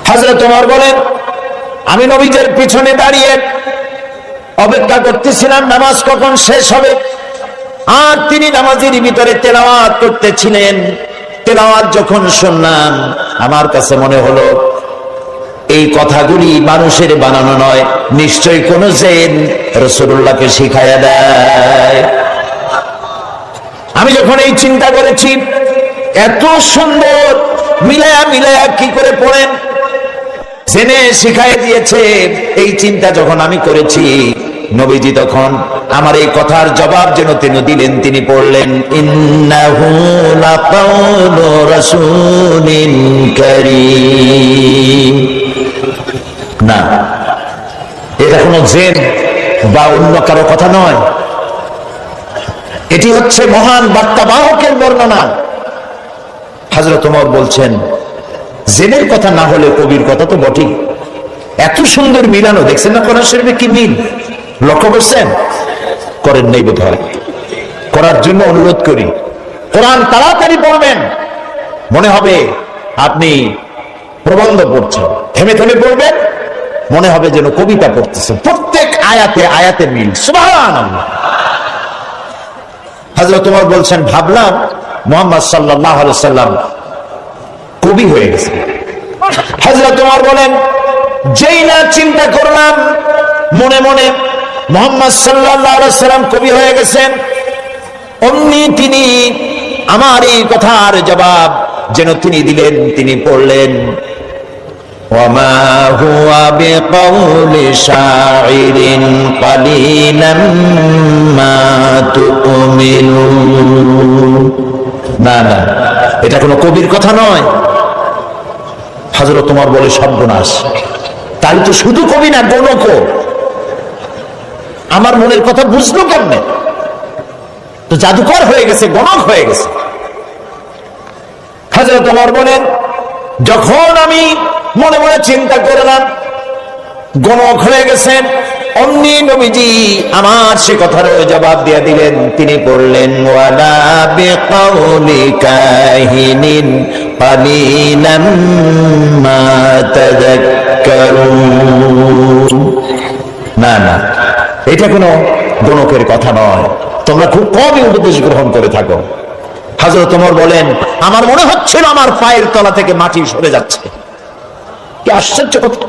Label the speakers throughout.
Speaker 1: হযরত ওমর বলেন, আমি নবীজির পিছনে দাঁড়িয়ে অপেক্ষা করতেছিলাম নামাজ কখন শেষ হবে। আর তিনি নামাজের ভিতরে তেলাওয়াত করতেছিলেন। তেলাওয়াত যখন শুনলাম, আমার কাছে মনে হলো এই কথাগুলি মানুষের বানানো নয়, নিশ্চয়ই কোন জিন রাসূলুল্লাহকে শিখায়া দেয়। আমি যখন এই চিন্তা করেছি, এত সুন্দর মিলায়া মিলায়া কি করে পড়েন, জেনে শিখায় দিয়েছে, এই চিন্তা যখন আমি করেছি, নবীজি তখন আমার এই কথার জবাব যেন তিনি দিলেন। তিনি পড়লেন, ইন্নাহু লাকাউলু রাসূলিন কারীম। না, এটা কোনো জিন বা অন্য কারো কথা নয়, এটি হচ্ছে মহান বার্তাবাহকের বর্ণনা। হযরত ওমর বলছেন, জিনের কথা না হলে কবির কথা তো বটেই। এত সুন্দর মিলানো দেখছেন না কোরআন শরীফে, কি মিল লক্ষ্য করছেন? করেন নাই বোধ হয়, করার জন্য অনুরোধ করি। কোরআন তাড়াতাড়ি পড়বেন, মনে হবে আপনি প্রবন্ধ পড়ছেন। থেমে থেমে পড়বেন, মনে হবে যেন কবিতা পড়তেছেন। প্রত্যেক আয়াতে আয়াতে মিল, সুবহানাল্লাহ। হযরত ওমর বলছেন, ভাবলাম মুহাম্মদ সাল্লাল্লাহু আলাইহি ওয়াসাল্লাম কবি হয়ে গেছে। হযরত ওমর বলেন, যেই না চিন্তা করলাম মনে মনে মুহাম্মদ সাল্লাল্লাহু আলাইহি ওয়াসাল্লাম কবি হয়ে গেছেন, অমনি তিনি আমার এই কথার জবাব যেন তিনি দিলেন। তিনি পড়লেন, ওয়ামা হুয়া বিকাউলি শাইরিন কালিলাম মা তুমিনুন। না না, এটা কোনো কবির কথা নয়। হযরত ওমর বলে, সর্বনাশ, তাই তো শুধু কবি না, গণক। আমার মনের কথা বুঝলো কেমনে? তো জাদুকর হয়ে গেছে, গণক হয়ে গেছে। হযরত ওমর বলেন, যখন আমি মনে মনে চিন্তা করলাম গণক হয়ে গেছেন, অমনি নবীজি আমার সে কথার জবাব দিয়ে দিলেন। তিনি পড়লেন, ওয়ালা বিকাউলি কাহিনিন কালিলাম মা তাযাক্কারুন। না না, এটা কোনো গণকের কথা নয়, তোমরা খুব কমই উপদেশ গ্রহণ করে থাকো। হযরত ওমর বলেন, আমার মনে হচ্ছিল আমার পায়ের তলা থেকে মাটি সরে যাচ্ছে। কি আশ্চর্য কথা!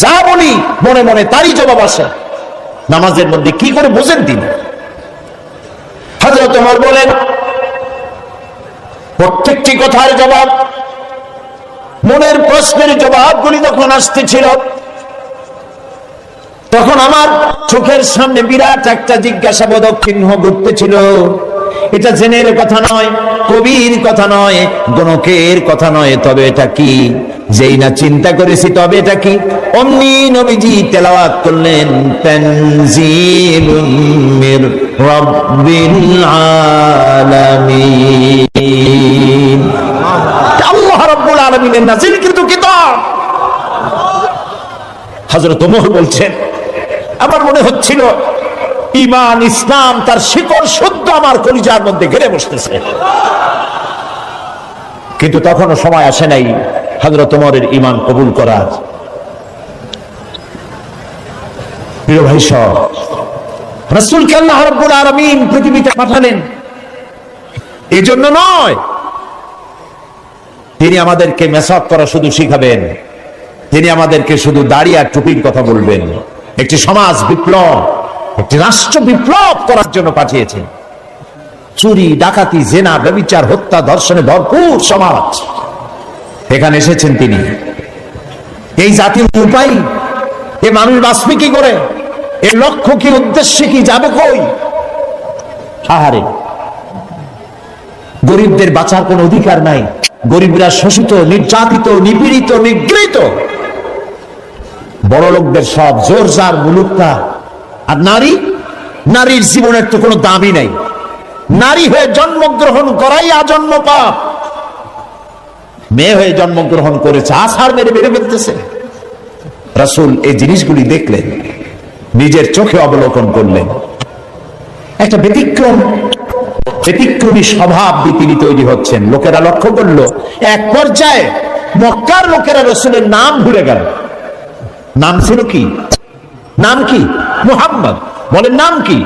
Speaker 1: যা বলি মনে মনে তারই জবাব আসে। নামাজের মধ্যে কি করে বোঝেন তিনি? হযরত ওমর বলেন, প্রত্যেকটি কথার জবাব, মনের প্রশ্নের জবাবগুলি যখন আসতেছিল, তখন আমার চোখের সামনে বিরাট একটা জিজ্ঞাসাবোধক চিহ্ন ঘুরতেছিল। এটা জেনের কথা নয়, কবির কথা নয়, গণকের কথা নয়, তবে এটা কি? যেই না চিন্তা করেছি তবে এটা কি, অমনি নবীজি তেলাওয়াত করলেন, তানজিলুম মির রাব্বিল আলামিন। আল্লাহ রাব্বুল আলামিনের নাযিলকৃত কিতাব। হযরত ওমর বলছেন, আমার মনে হচ্ছিল ঈমান ইসলাম তার শিকড় শুদ্ধ আমার কলিজার মধ্যে ঘিরে বসতেছে। কিন্তু তখনও সময় আসে নাই হযরত ওমরের ঈমান কবুল করার। প্রিয় ভাই সব, রাসূলকে আল্লাহ রাব্বুল আলামিন পৃথিবীতে পাঠালেন এজন্য নয় তিনি আমাদেরকে মেসাক করা শুধু শিখাবেন, তিনি আমাদেরকে শুধু দাড়ি আর টুপির কথা বলবেন। একটি সমাজ বিপ্লব, একটি রাষ্ট্র বিপ্লব করার জন্য পাঠিয়েছেন। চুরি, ডাকাতি, জেনা, ব্যভিচার, হত্যা, ধর্ষণে ভরপুর সমাজ, এখানে এসেছেন তিনি। এই জাতির উপায়, এ মানুষ বাঁচবে কি করে? এর লক্ষ্য কি, উদ্দেশ্য কি, যাবে কই? আহারে, গরিবদের বাঁচার কোন অধিকার নাই। গরিবরা শোষিত, নির্যাতিত, নিপীড়িত, নিগৃহীত। বড় লোকদের সব জোর জার মুলুকটা। আর নারী, নারীর জীবনের তো কোনো দামই নাই। নারী হয়ে জন্মগ্রহণ করাই আজন্ম পাপ। মেয়ে হয়ে জন্মগ্রহণ করেছে, আছাড় মেরে মেরে ফেলতেছে। রাসূল এই জিনিসগুলি দেখলেন, নিজের চোখে অবলোকন করলেন। একটা ব্যতিক্রমী স্বভাব তিনি তৈরি হচ্ছেন। লোকেরা লক্ষ্য করলো, এক পর্যায়ে মক্কার লোকেরা রাসূলের নাম ভুলে গেল। নাম ছিল কি? নাম কি? মুহাম্মদ। বলেন নাম কি?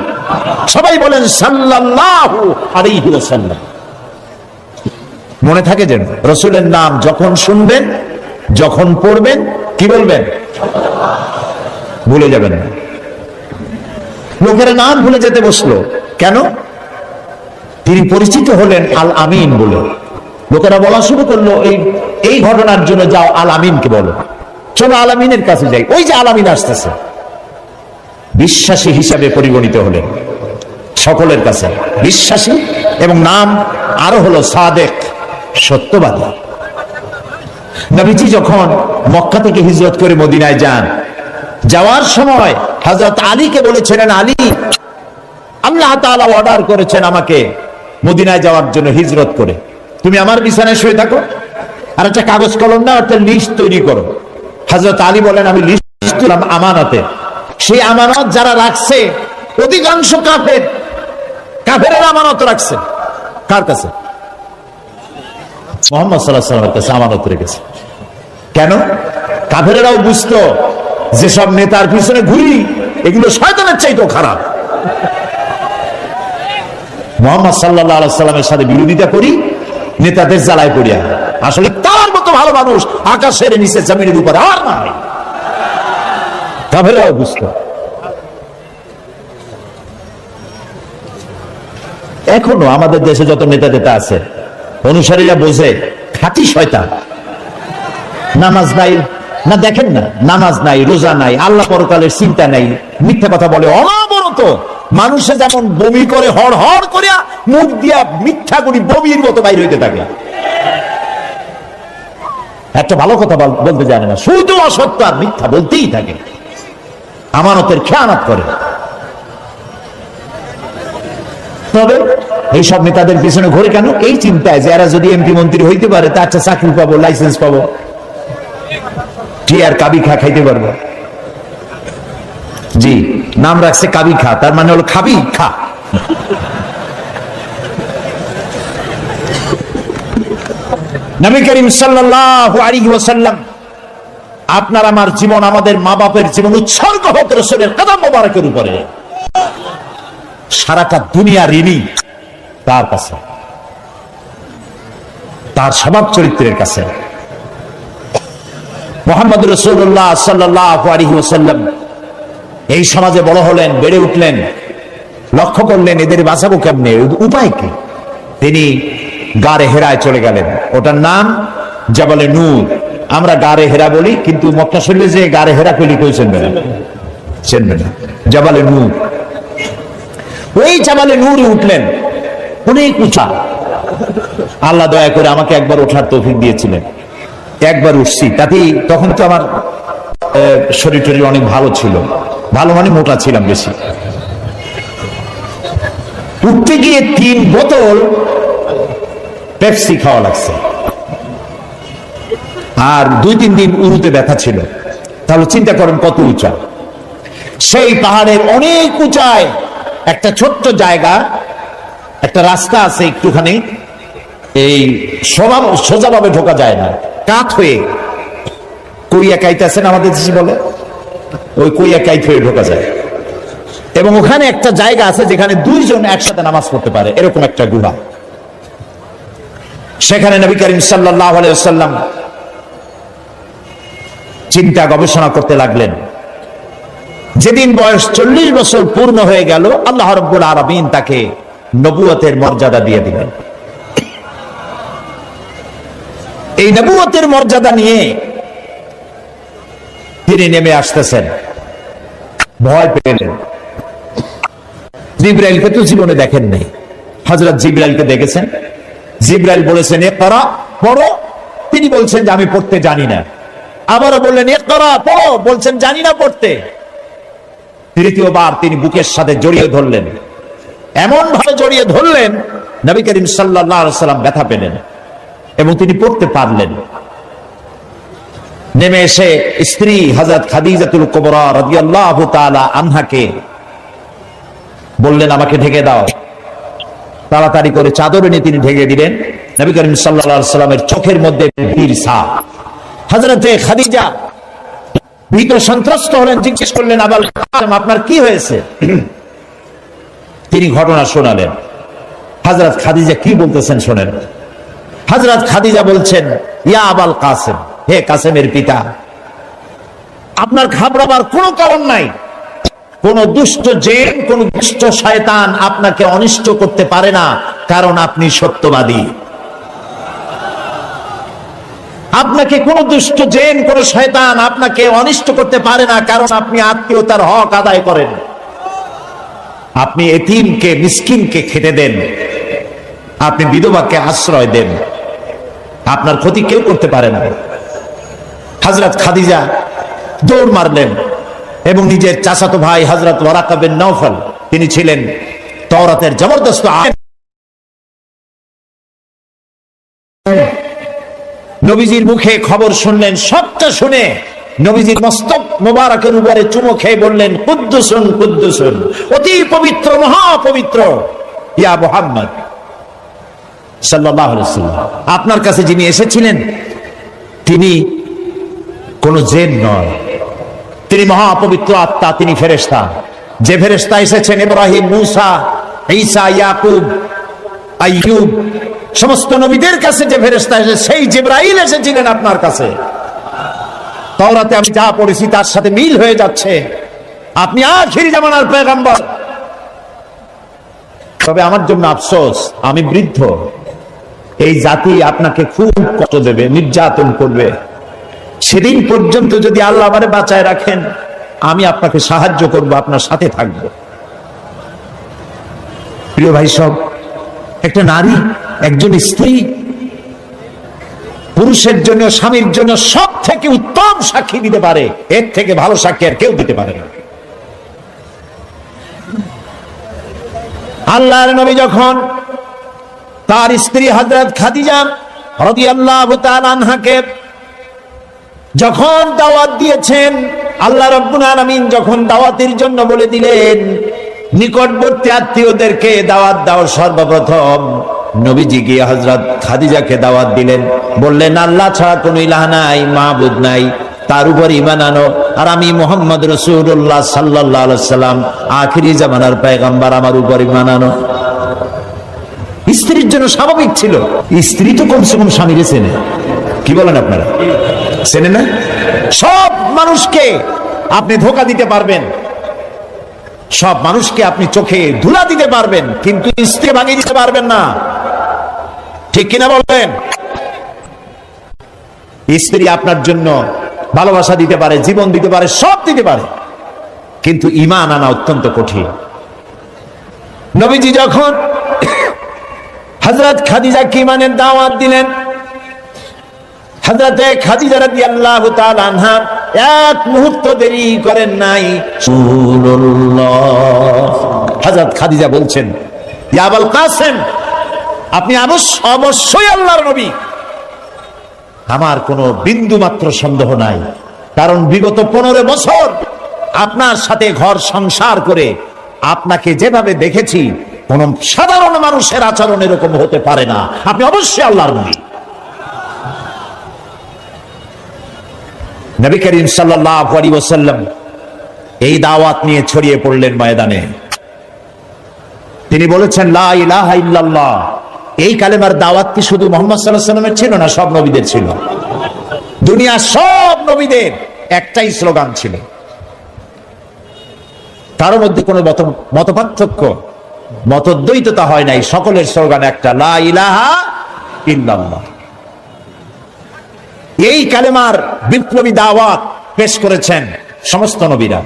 Speaker 1: সবাই বলেন সাল্লাল্লাহু আলাইহি ওয়াসাল্লাম। মনে থাকে যেন রাসূলের নাম যখন শুনবেন, যখন পড়বেন, কি বলবেন? ভুলে যাবেন না। লোকেরা নাম ভুলে যেতে বসলো কেন? তিনি পরিচিত হলেন আল আমিন বলে। লোকেরা বলা শুরু করলো এই ঘটনার জন্য যাও আল আমিনকে বলো, চলো আল আমিনের কাছে যাই। ওই যে আল আমিন আসতেছে। বিশ্বাসী হিসাবে পরিগণিত হলেন সকলের কাছে, বিশ্বাসী, এবং নাম আরো হলো সাদেক, সত্যবাদী। নবীজি যখন মক্কা থেকে হিজরত করে মদিনায় যান, যাওয়ার সময় হযরত আলীকে বলেছিলেন, আলী, আল্লাহ তাআলা অর্ডার করেছেন আমাকে মদিনায় যাওয়ার জন্য হিজরত করে, তুমি আমার বিছানায় শুয়ে থাকো আর একটা কাগজ কলম না, একটা লিস্ট তৈরি করো। হযরত আলী বলেন, আমি লিস্ট দিলাম আমানতে। সেই আমানত যারা রাখছে অধিকাংশ কাফেরের আমানত রাখছে। কার কাছে? মুহাম্মদ সাল্লাল্লাহু আলাইহি ওয়াসাল্লামের কাছে আমানত রেখেছে। কেন? কাফেরেরাও বুঝতো যেসব নেতার পিছনে ঘুরি এগুলো শয়তানের চাইতেও খারাপ। মুহাম্মদ সাল্লাল্লাহু আলাইহি ওয়াসাল্লামের সাথে বিরোধিতা করি, নেতাদের জ্বালায় পড়িয়া। আসলে তার মতো ভালো মানুষ আকাশের নিচে জমিনের উপরে আর নাই। কাফেররাও বুঝতো। এখনো আমাদের দেশে যত নেতা আছে, অনুসারীরা বোঝে খাঁটি শয়তান। নামাজ নাই না, দেখেন না, নামাজ নাই, রোজা নাই, আল্লাহ পরকালের চিন্তা নাই, মিথ্যা কথা বলে অনবরত। মানুষে যেমন বমি করে হড় হড় করে মুখ দিয়া মিথ্যা করি বমির মতো বাইর হইতে থাকে। একটা ভালো কথা বলতে জানে না, শুধু অসত্য আর মিথ্যা বলতেই থাকে, আমানতের খেয়ানত করে। তবে এইসব নেতাদের পিছনে ঘুরে কেন? এই চিন্তায় যে এরা যদি এমপি মন্ত্রী হইতে পারে তা একটা চাকরি পাবো, লাইসেন্স পাবো, টিয়ার কাবি খা খাইতে পারবো। জি, নাম রাখছে কাবি খা, তার মানে হলো খাবি খা। নবী করিম সাল্লাল্লাহু আলাইহি ওয়াসাল্লাম, আপনার আমার জীবন, আমাদের মা বাপের জীবন উৎসর্গ হোক রাসূলের কদম মোবারকের উপরে। সারাটা দুনিয়া ঋণী তার কাছে, তার স্বভাব চরিত্রের কাছে। মুহাম্মদ রাসূলুল্লাহ সাল্লাল্লাহু আলাইহি ওয়াসাল্লাম এই সমাজে বড় হলেন, বেড়ে উঠলেন, লক্ষ্য করলেন এদের বাঁচাবো কেমনে, উপায় কি? তিনি গারে হেরায় চলে গেলেন। ওটার নাম জাবালে নূর। আমরা গারে হেরা বলি, কিন্তু মক্কা শরীফে যে গারে হেরা কইলি কই চিনবেন না, জাবালে নূর। ওই জাবালে নূরে উঠলেন, অনেক উঁচা। আল্লাহ দয়া করে আমাকে একবার ওঠার তৌফিক দিয়েছিলেন, একবার উঠছি। তাতেই তখন তো আমার শরীর টরীর অনেক ভালো ছিল, ভালো মানে মোটা ছিলাম বেশি। উঠতে গিয়ে 3 বোতল পেপসি খাওয়া লাগছে, আর 2-3 দিন উরুতে ব্যথা ছিল। তাহলে চিন্তা করেন কত উঁচা। সেই পাহাড়ের অনেক উঁচায় একটা ছোট্ট জায়গা, একটা রাস্তা আছে একটুখানি, এই সোজাভাবে ঢোকা যায় না, কাত হয়ে কইয়া কাইত আছেন আমাদের দেশে বলে, ওই কইয়া কাইত হয়ে ঢোকা যায়। এবং ওখানে একটা জায়গা আছে যেখানে 2 জন একসাথে নামাজ পড়তে পারে, এরকম একটা গুহা। সেখানে নবী করিম সাল্লাল্লাহু আলাইহি ওয়াসাল্লাম চিন্তা গবেষণা করতে লাগলেন। যেদিন বয়স 40 বছর পূর্ণ হয়ে গেল, আল্লাহ রাব্বুল আলামিন তাকে নবুয়তের মর্যাদা দিয়ে দিলেন। এই নবুয়তের মর্যাদা নিয়ে তিনি নেমে আসতেছেন। ভয় পেলেন। জিবরাইলকে তো জীবনে দেখেন নাই, হযরত জিবরাইলকে দেখেছেন। জিবরাইল বলেছেন ইকরা, পড়ো। তিনি বলছেন যে আমি পড়তে জানি না। আবারও বললেন ইকরা, পড়ো। বলছেন জানি না পড়তে। তৃতীয়বার তিনি বুকের সাথে জড়িয়ে ধরলেন, এমন ভাবে জড়িয়ে ধরলেন নবী করিম সাল্লাল্লাহু আলাইহি ওয়াসাল্লাম ব্যথা পেলেন এবং তিনি পড়তে পারলেন। নেমে এসে স্ত্রী হযরত খাদিজাতুল কুবরা রাদিয়াল্লাহু তাআলা আনহাকে বললেন আমাকে ঢেকে দাও। তাড়াতাড়ি করে চাদর এনে তিনি ঢেকে দিলেন। নবী করিম সাল্লাল্লাহু আলাইহি ওয়াসাল্লামের চোখের মধ্যে বীর ছাপ। হযরতে খাদিজা ভীত সন্ত্রস্ত হলেন, জিজ্ঞেস করলেন, আবুল কাসেম আপনার কি হয়েছে? তিনি ঘটনা শোনালেন। হযরত খাদিজা কি বলতেছেন শোনেন। হযরত খাদিজা বলছেন, ইয়া আবুল কাসেম, হে কাসেমের পিতা, আপনার ঘাবড়াবার কোনো কারণ নাই। কোন দুষ্ট জিন, কোন দুষ্ট শয়তান আপনাকে অনিষ্ট করতে পারে না, কারণ আপনি সত্যবাদী। আপনাকে কোন দুষ্ট জিন, কোন শয়তান আপনাকে অনিষ্ট করতে পারে না, কারণ আপনি আত্মীয়তার হক আদায় করেন। আপনি এতিমকে, মিসকিনকে খেতে দেন, আপনি বিধবাকে আশ্রয় দেন, আপনার ক্ষতি কেউ করতে পারে না। হযরত খাদিজা দৌড় মারলেন এবং নিজের চাচাতো ভাই হযরত ওয়ারাকা বিন নওফল, তিনি ছিলেন তাওরাতের জবরদস্ত আলেম, নবীজির মুখে খবর শুনলেন। সবটা শুনে নবীজির মস্তক মোবারকের উপরে চুমো খেয়ে বললেন, কুদ্দুসুন কুদ্দুসুন, অতি পবিত্র, মহাপবিত্র ইয়া মুহাম্মদ সাল্লাল্লাহু আলাইহি ওয়াসাল্লাম, আপনার কাছে যিনি এসেছিলেন তিনি কোন জিন নয়, তিনি মহাপবিত্র আত্মা, তিনি ফেরেশতা। যে ফেরেশতা এসেছেন ইব্রাহিম, মূসা, ঈসা, ইয়াকুব, আইয়ুব, সমস্ত নবীদের কাছে যে ফেরেশতা এসেছে, সেই জিবরাইল এসেছিলেন আপনার কাছে। তাওরাতে আমি যা পড়েছি তার সাথে মিল হয়ে যাচ্ছে, আপনি আখিরি জামানার পয়গম্বর। তবে আমার জন্য আফসোস, আমি বৃদ্ধ, এই জাতি আপনাকে খুব কষ্ট দেবে, নির্যাতন করবে। সেদিন পর্যন্ত যদি আল্লাহ আমারে বাঁচায় রাখেন, আমি আপনাকে সাহায্য করব, আপনার সাথে থাকব। প্রিয় ভাই সব, একটা নারী, একজন স্ত্রী পুরুষের জন্য, স্বামীর জন্য সব থেকে উত্তম সাক্ষী দিতে পারে, এর থেকে ভালো সাক্ষী আর কেউ দিতে পারে না। আল্লাহর নবী যখন তার স্ত্রী হযরত খাদিজা রাদিয়াল্লাহু তাআলা আনহাকে যখন দাওয়াত দিয়েছেন, আল্লাহ রাব্বুল আলামিন যখন দাওয়াতের জন্য বলে দিলেন, নিকটবর্তী আত্মীয়দেরকে দাওয়াত দাও, সর্বপ্রথম নবীজি গিয়ে হযরত খাদিজাকে দাওয়াত দিলেন, বললেন, আল্লাহ ছাড়া কোনো ইলাহ নাই, মাবুদ নাই, তার উপর ঈমান আনো, আর আমি মুহাম্মদ রাসূলুল্লাহ সাল্লাল্লাহু আলাইহি সাল্লাম আখিরি জামানার পয়গম্বর, আমার উপর ঈমান আনো। স্ত্রীর জন্য স্বাভাবিক ছিল, স্ত্রী তো কমসে কম স্বামীকে চেনে, কি বলেন আপনারা, চেনে না? সব মানুষকে আপনি ধোঁকা দিতে পারবেন, সব মানুষকে আপনি চোখে ধুলা দিতে পারবেন, কিন্তু স্ত্রী ভাঙিয়ে দিতে পারবেন না, ঠিক কিনা বলবেন? স্ত্রী আপনার জন্য ভালোবাসা দিতে পারে, জীবন দিতে পারে, সব দিতে পারে, কিন্তু ঈমান আনা অত্যন্ত কঠিন। নবীজি যখন হযরত খাদিজাকে ঈমানের দাওয়াত দিলেন, হযরতে খাদিজা রাদিয়াল্লাহু তাআলা আনহা এক মুহূর্ত দেরি করেন নাই। রাসূলুল্লাহ হযরত খাদিজা বলছেন, ইয়া আবুল কাসেম, আপনি অবশ্যই আল্লাহর নবী। আমার কোনো বিন্দু মাত্র সন্দেহ নাই, কারণ বিগত 15 বছর আপনার সাথে ঘর সংসার করে আপনাকে যেভাবে দেখেছি, কোন সাধারণ মানুষের আচরণ এরকম হতে পারে না, আপনি অবশ্যই আল্লাহর নবী। নবী করিম সাল্লাল্লাহু আলাইহি ওয়াসাল্লাম এই দাওয়াত নিয়ে ছড়িয়ে পড়লেন ময়দানে। তিনি বলেছেন, লা ইলাহা ইল্লাল্লাহ। এই কালেমার দাওয়াত কি শুধু মুহাম্মদ সাল্লাল্লাহু আলাইহি ওয়াসাল্লামের ছিল না, সব নবীদের ছিল। দুনিয়ার সব নবীদের একটাই স্লোগান ছিল, কারোর মধ্যে কোনো মতপার্থক্য, মতদ্বৈততা হয় নাই, সকলের স্লোগান একটা, লা ইলাহা ইল্লাল্লাহ। এই কালেমার বিপ্লবী দাওয়াত পেশ করেছেন সমস্ত নবীরা।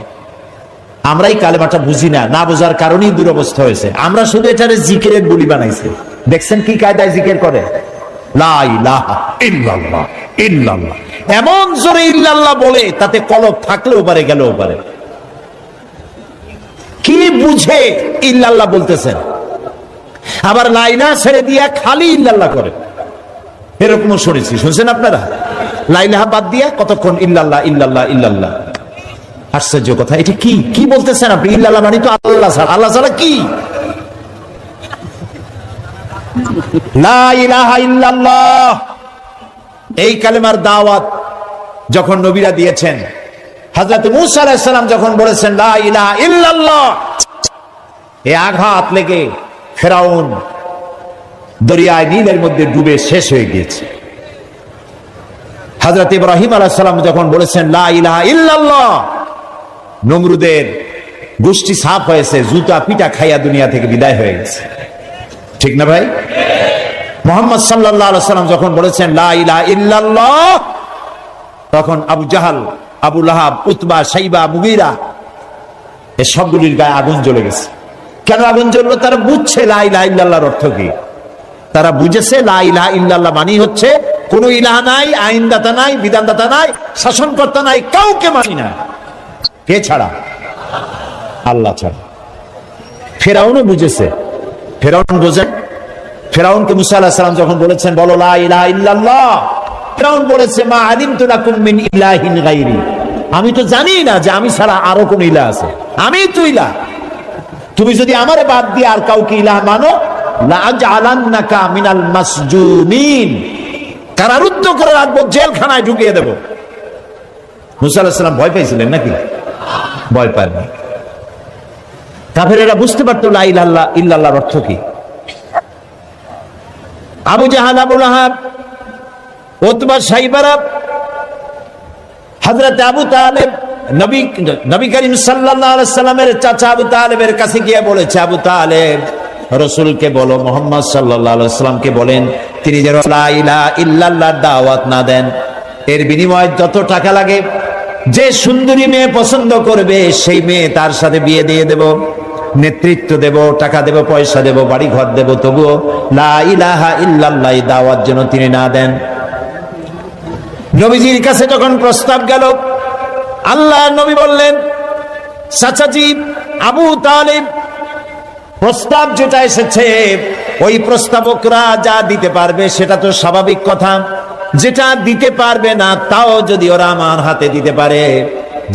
Speaker 1: আমরা এই কালেমাটা বুঝি না, না বোঝার কারণেই দুরবস্থা হয়েছে। আমরা শুধু এটারে জিকিরের বুলি বানাইছি। দেখছেন কি কায়দায় জিকির করে, লা ইলাহা ইল্লাল্লাহ ইল্লাল্লাহ, এমন জোরে ইল্লাল্লাহ বলে তাতে কলব থাকলেও পারে, গেলেও পারে। কি বুঝে ইল্লাল্লাহ বলতেছেন? আবার লা ইলাহা ছেড়ে দিয়া খালি ইল্লাল্লাহ করে, এরকমও শুনেছি, শুনছেন আপনারা? লা ইলাহা বাদ দিয়া কতক্ষণ ইল্লাল্লাহ ইল্লাল্লাহ ইল্লাল্লাহ। আশ্চর্য কথা, এটা কি কি বলতেছেন আপনি? ইল্লাল্লাহ মানে তো আল্লাহ ছাড়া, আল্লাহ ছাড়া কি? লা ইলাহা ইল্লাল্লাহ এই কালেমার দাওয়াত যখন নবীরা দিয়েছেন, হযরত মূসা আলাইহিস সালাম যখন বলেছেন লা ইলাহা ইল্লাল্লাহ, এ আঘাত লেগে ফেরাউন দরিয়ায় নীলের মধ্যে ডুবে শেষ হয়ে গিয়েছে। হযরত ইব্রাহিম আলাইহিস সালাম যখন বলেছেন লা ইলাহা ইল্লাল্লাহ, নমরুদের গোষ্ঠী সাফ হয়েছে, জুতা পিটা খাইয়া দুনিয়া থেকে বিদায় হয়ে গেছে। ঠিক না ভাই? মুহাম্মদ সাল্লাল্লাহু আলাইহি সাল্লাম যখন বলেছেন লা ইলাহা ইল্লাল্লাহ, তখন আবু জাহাল, আবু লাহাব, উতবা, শাইবা, মুগীরা এই সবগুলির গায়ে আগুন জ্বলে গেছে। কেন আগুন জ্বললো? তারা বুঝছে লা ইলাহা ইল্লাল্লাহর অর্থ কি। তারা বুঝেছে লা ইলাহা ইল্লাল্লাহ মানি হচ্ছে কোন ইলাহ নাই, আইনদাতা নাই, বিধানদাতা নাই, শাসনকর্তা নাই, কাউকে মানি না। কে ছাড়া? আল্লাহ ছাড়া। ফেরাউনও বুঝেছে। ফেরাউন বোঝেন, ফেরাউনকে মুসা আলাইহিস সালাম যখন বলেছেন বলো লা ইলাহা ইল্লাল্লাহ, ফেরাউন বলেছে মা আলিমতু লাকুম মিন ইলাহিন গায়রি, আমি তো জানি না যে আমি ছাড়া আরো কোন ইলাহ আছে, আমি তো ইলাহ। তুমি যদি আমারে বাদ দিয়ে আর কাউকে ইলাহ মানো, লা আজআলান্নাকা মিনাল মাসজুনিন, কারারুদ্ধ করে রাখবো, জেলখানায় ঢুকিয়ে দেব। মুসা আলাইহিস সালাম ভয় পাইছিলেন নাকি? ভয় পাননি। কাফেরেরা বুঝতে পারতো লা ইলাহা ইল্লাল্লাহর অর্থ কি। আবু জাহাল, আবু লাহাব, উতবা, শাইবারা, হযরত আবু তালেব নবী করিম সাল্লাল্লাহু আলাইহি সাল্লামের চাচা আবু তালেবের কাছে গিয়ে বলেছে, আবু তালেব রাসূলকে বলো, মুহাম্মদ সাল্লাল্লাহু আলাইহি সাল্লামকে বলেন তিনি যেন লা ইলাহা ইল্লাল্লাহর দাওয়াত না দেন, এর বিনিময়ে যত টাকা লাগে, যে সুন্দরী মেয়ে পছন্দ করবে সেই মেয়ে তার সাথে বিয়ে দিয়ে দেব, নেতৃত্ব দেব, টাকা দেব, পয়সা দেব, বাড়ি ঘর দেব, তবুও লা ইলাহা ইল্লাল্লাহ দাওয়াত যেন তিনি না দেন। নবীজির কাছে যখন প্রস্তাব গেল, আল্লাহর নবী বললেন চাচাজি আবু তালিব, প্রস্তাব যেটা এসেছে ওই প্রস্তাবকরা যা দিতে পারবে সেটা তো স্বাভাবিক কথা, যেটা দিতে পারবে না তাও যদি ওরা আমার হাতে দিতে পারে,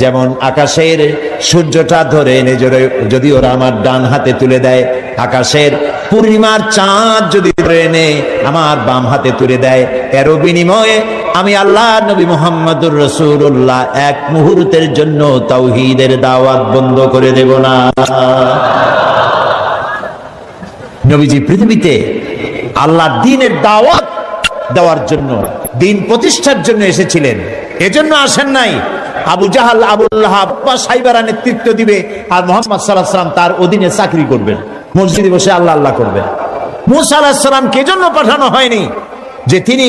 Speaker 1: যেমন আকাশের সূর্যটা ধরে এনে যদি ওরা আমার ডান হাতে তুলে দেয়, আকাশের পূর্ণিমার চাঁদ যদি ধরে এনে আমার বাম হাতে তুলে দেয়, এর বিনিময়ে আমি আল্লাহ নবী মুহাম্মদুর রাসূলুল্লাহ এক মুহূর্তের জন্য তাওহীদের দাওয়াত বন্ধ করে দেব না। নবীজি পৃথিবীতে আল্লাহর দ্বীনের দাওয়াত দেওয়ার জন্য, দ্বীন প্রতিষ্ঠার জন্য এসেছিলেন, এজন্য আসেন নাই আবু জাহাল, আবু লাহাব বা শাইবারা নেতৃত্ব দিবে আর মুহাম্মদ সাল্লাল্লাহু আলাইহি ওয়াসাল্লাম তার অধীনে চাকরি করবেন, মসজিদে বসে আল্লাহ আল্লাহ করবেন। মূসা আলাইহিস সালামকে এজন্য পাঠানো হয়নি যে তিনি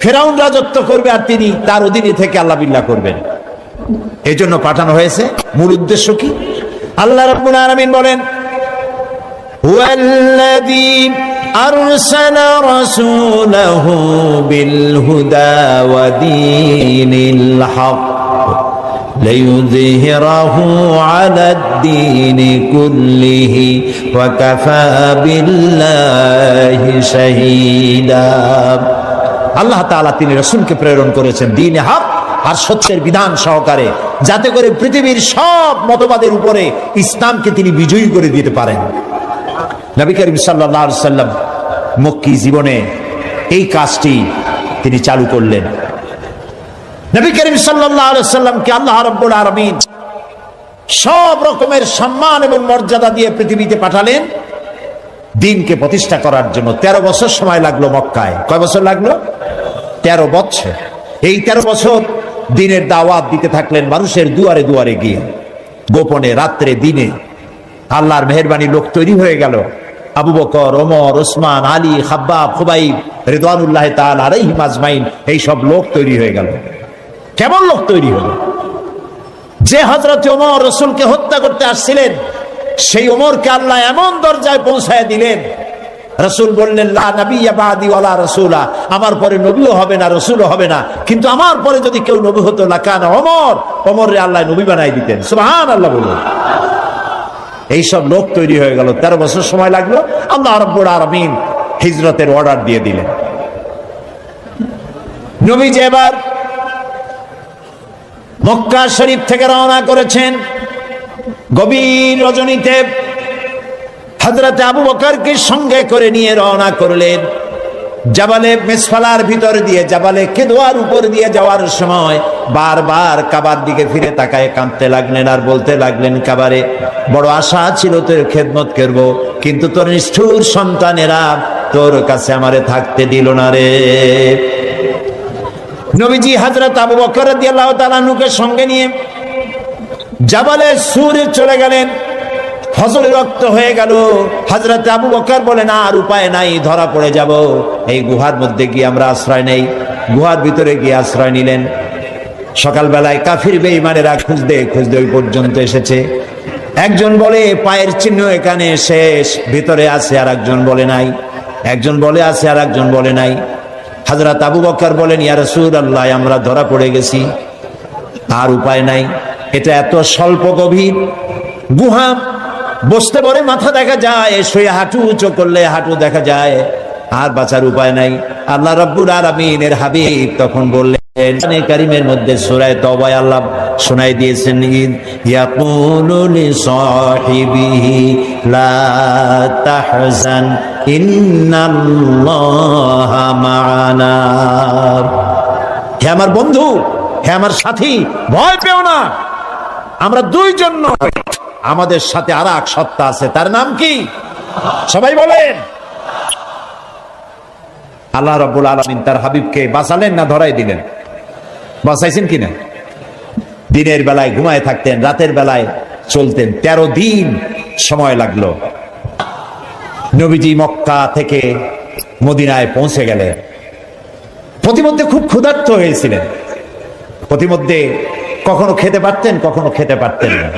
Speaker 1: ফেরাউন রাজত্ব করবে আর তিনি তার অধীনে থেকে আল্লাহ বিল্লাহ করবেন, এজন্য পাঠানো হয়েছে। মূল উদ্দেশ্য কি? আল্লাহ রাব্বুল আলামিন বলেন হুয়াল্লাযী আরসালা রাসূলাহু বিল হুদা ওয়া দীনিল হক লিইয়ুযহিরাহু আলাদ-দীনি কুল্লিহি ওয়া কাফা বিল্লাহি শাহীদা। আল্লাহ তাআলা তিনি রাসূলকে প্রেরণ করেছেন দ্বীনে হক আর সত্যের বিধান সহকারে, যাতে করে পৃথিবীর সব মতবাদের উপরে ইসলামকে তিনি বিজয়ী করে দিতে পারেন। নবী করিম সাল্লাল্লাহু আলাইহি সাল্লাম মক্কি জীবনে এই কাজটি তিনি চালু করলেন। নবী করিম সাল্লাল্লাহু আলাইহি সাল্লামকে আল্লাহ রাব্বুল আলামিন সব রকমের সম্মান এবং মর্যাদা দিয়ে পৃথিবীতে পাঠালেন দ্বীনকে প্রতিষ্ঠা করার জন্য। 13 বছর সময় লাগলো মক্কায়। কয় বছর লাগলো? 13 বছর। এই 13 বছর দ্বীনের দাওয়াত দিতে থাকলেন মানুষের দুয়ারে দুয়ারে গিয়ে, গোপনে, রাত্রে, দিনে। আল্লাহর মেহেরবানি লোক তৈরি হয়ে গেল। আবু বকর, ওমর, ওসমান, আলী, খাব্বাব, খুবাইব রিদওয়ানুল্লাহ তাআলা আলাইহিম আজমাইন, এই সব লোক তৈরি হয়ে গেল। কেমন লোক তৈরি হলো? যে হযরত ওমর রাসূলকে হত্যা করতে আসছিলেন, সেই ওমরকে আল্লাহ এমন দরজায় পৌঁছায় দিলেন, রাসূল বললেন লা নাবিয়্যা বাদি ওয়ালা রাসূলা, আমার পরে নবীও হবে না, রাসূলও হবে না, কিন্তু আমার পরে যদি কেউ নবী হতো লাকানা ওমর, ওমররে আল্লাহ নবী বানাই দিতেন। সুবহানাল্লাহ বলুন। এই সব লোক তৈরি হয়ে গেল। 13 বছর সময় লাগলো। আল্লাহ রাব্বুল আলামিন হিজরতের অর্ডার দিয়ে দিলেন। নবীজি এবার মক্কা শরীফ থেকে রওনা করেছেন। গভীর রজনীতে হযরত আবু বকরকে সঙ্গে করে নিয়ে রওনা করলেন। জাবালে মেসফালার ভিতর দিয়ে জাবালে কেদোয়ার উপর দিয়ে যাওয়ার সময় বারবার কাবার দিকে ফিরে তাকায় কাঁদতে লাগলেন আর বলতে লাগলেন, কাবারে বড় আশা ছিল তোর খেদমত করব, কিন্তু তোর নিষ্ঠুর সন্তানেরা তোর কাছে আমারে থাকতে দিল না রে। নবীজি হযরত আবু বকর রাদিয়াল্লাহু তাআলা আনহুকে সঙ্গে নিয়ে জাবালে সুরে চলে গেলেন। ফজরে রক্ত হয়ে গেল। হযরত আবু বকর বলেন, আর উপায় নাই, ধরা পড়ে যাব, এই গুহার মধ্যে গিয়ে আমরা আশ্রয় নেই। গুহার ভিতরে গিয়ে আশ্রয় নিলেন। সকালবেলায় কাফির বেঈমানেরা খুঁজতে খুঁজতে ওই পর্যন্ত এসেছে। একজন বলে পায়ের চিহ্ন এখানে শেষ, ভিতরে আছে, আর একজন বলে নাই। একজন বলে আছে, আর একজন বলে নাই। হযরত আবু বকর বলেন, ইয়া রাসূলুল্লাহ, আমরা ধরা পড়ে গেছি, আর উপায় নাই। এটা এত স্বল্প গভীর গুহা, বসতে পরে মাথা দেখা যায়, শুয়ে হাঁটু উঁচু করলে হাঁটু দেখা যায়, আর বাঁচার উপায় নাই। আল্লাহ রাব্বুল আলামিনের হাবিব তখন বললেন, কোরআনে কারীমের মধ্যে সূরা তাওবায় আল্লাহ শোনাই দিয়েছেন, ইয়াকুলু লিসাহিবিহি লা তাহজান ইন্নাল্লাহা মা'ানা। হে আমার বন্ধু, হে আমার সাথী, ভয় পেও না, আমরা দুইজন নয়, আমাদের সাথে আর এক সত্তা আছে, তার নাম কি? সবাই বলেন। আল্লাহ রাব্বুল আলামিন তার হাবিবকে বাঁচালেন না ধরাই দিলেন? বাঁচাইছেন কিনা? দিনের বেলায় ঘুমায় থাকতেন, রাতের বেলায় চলতেন। 13 দিন সময় লাগলো। নবীজি মক্কা থেকে মদিনায় পৌঁছে গেলেন। প্রতিমধ্যে খুব ক্ষুধার্ত হয়েছিলেন। প্রতিমধ্যে কখনো খেতে পারতেন, কখনো খেতে পারতেন না।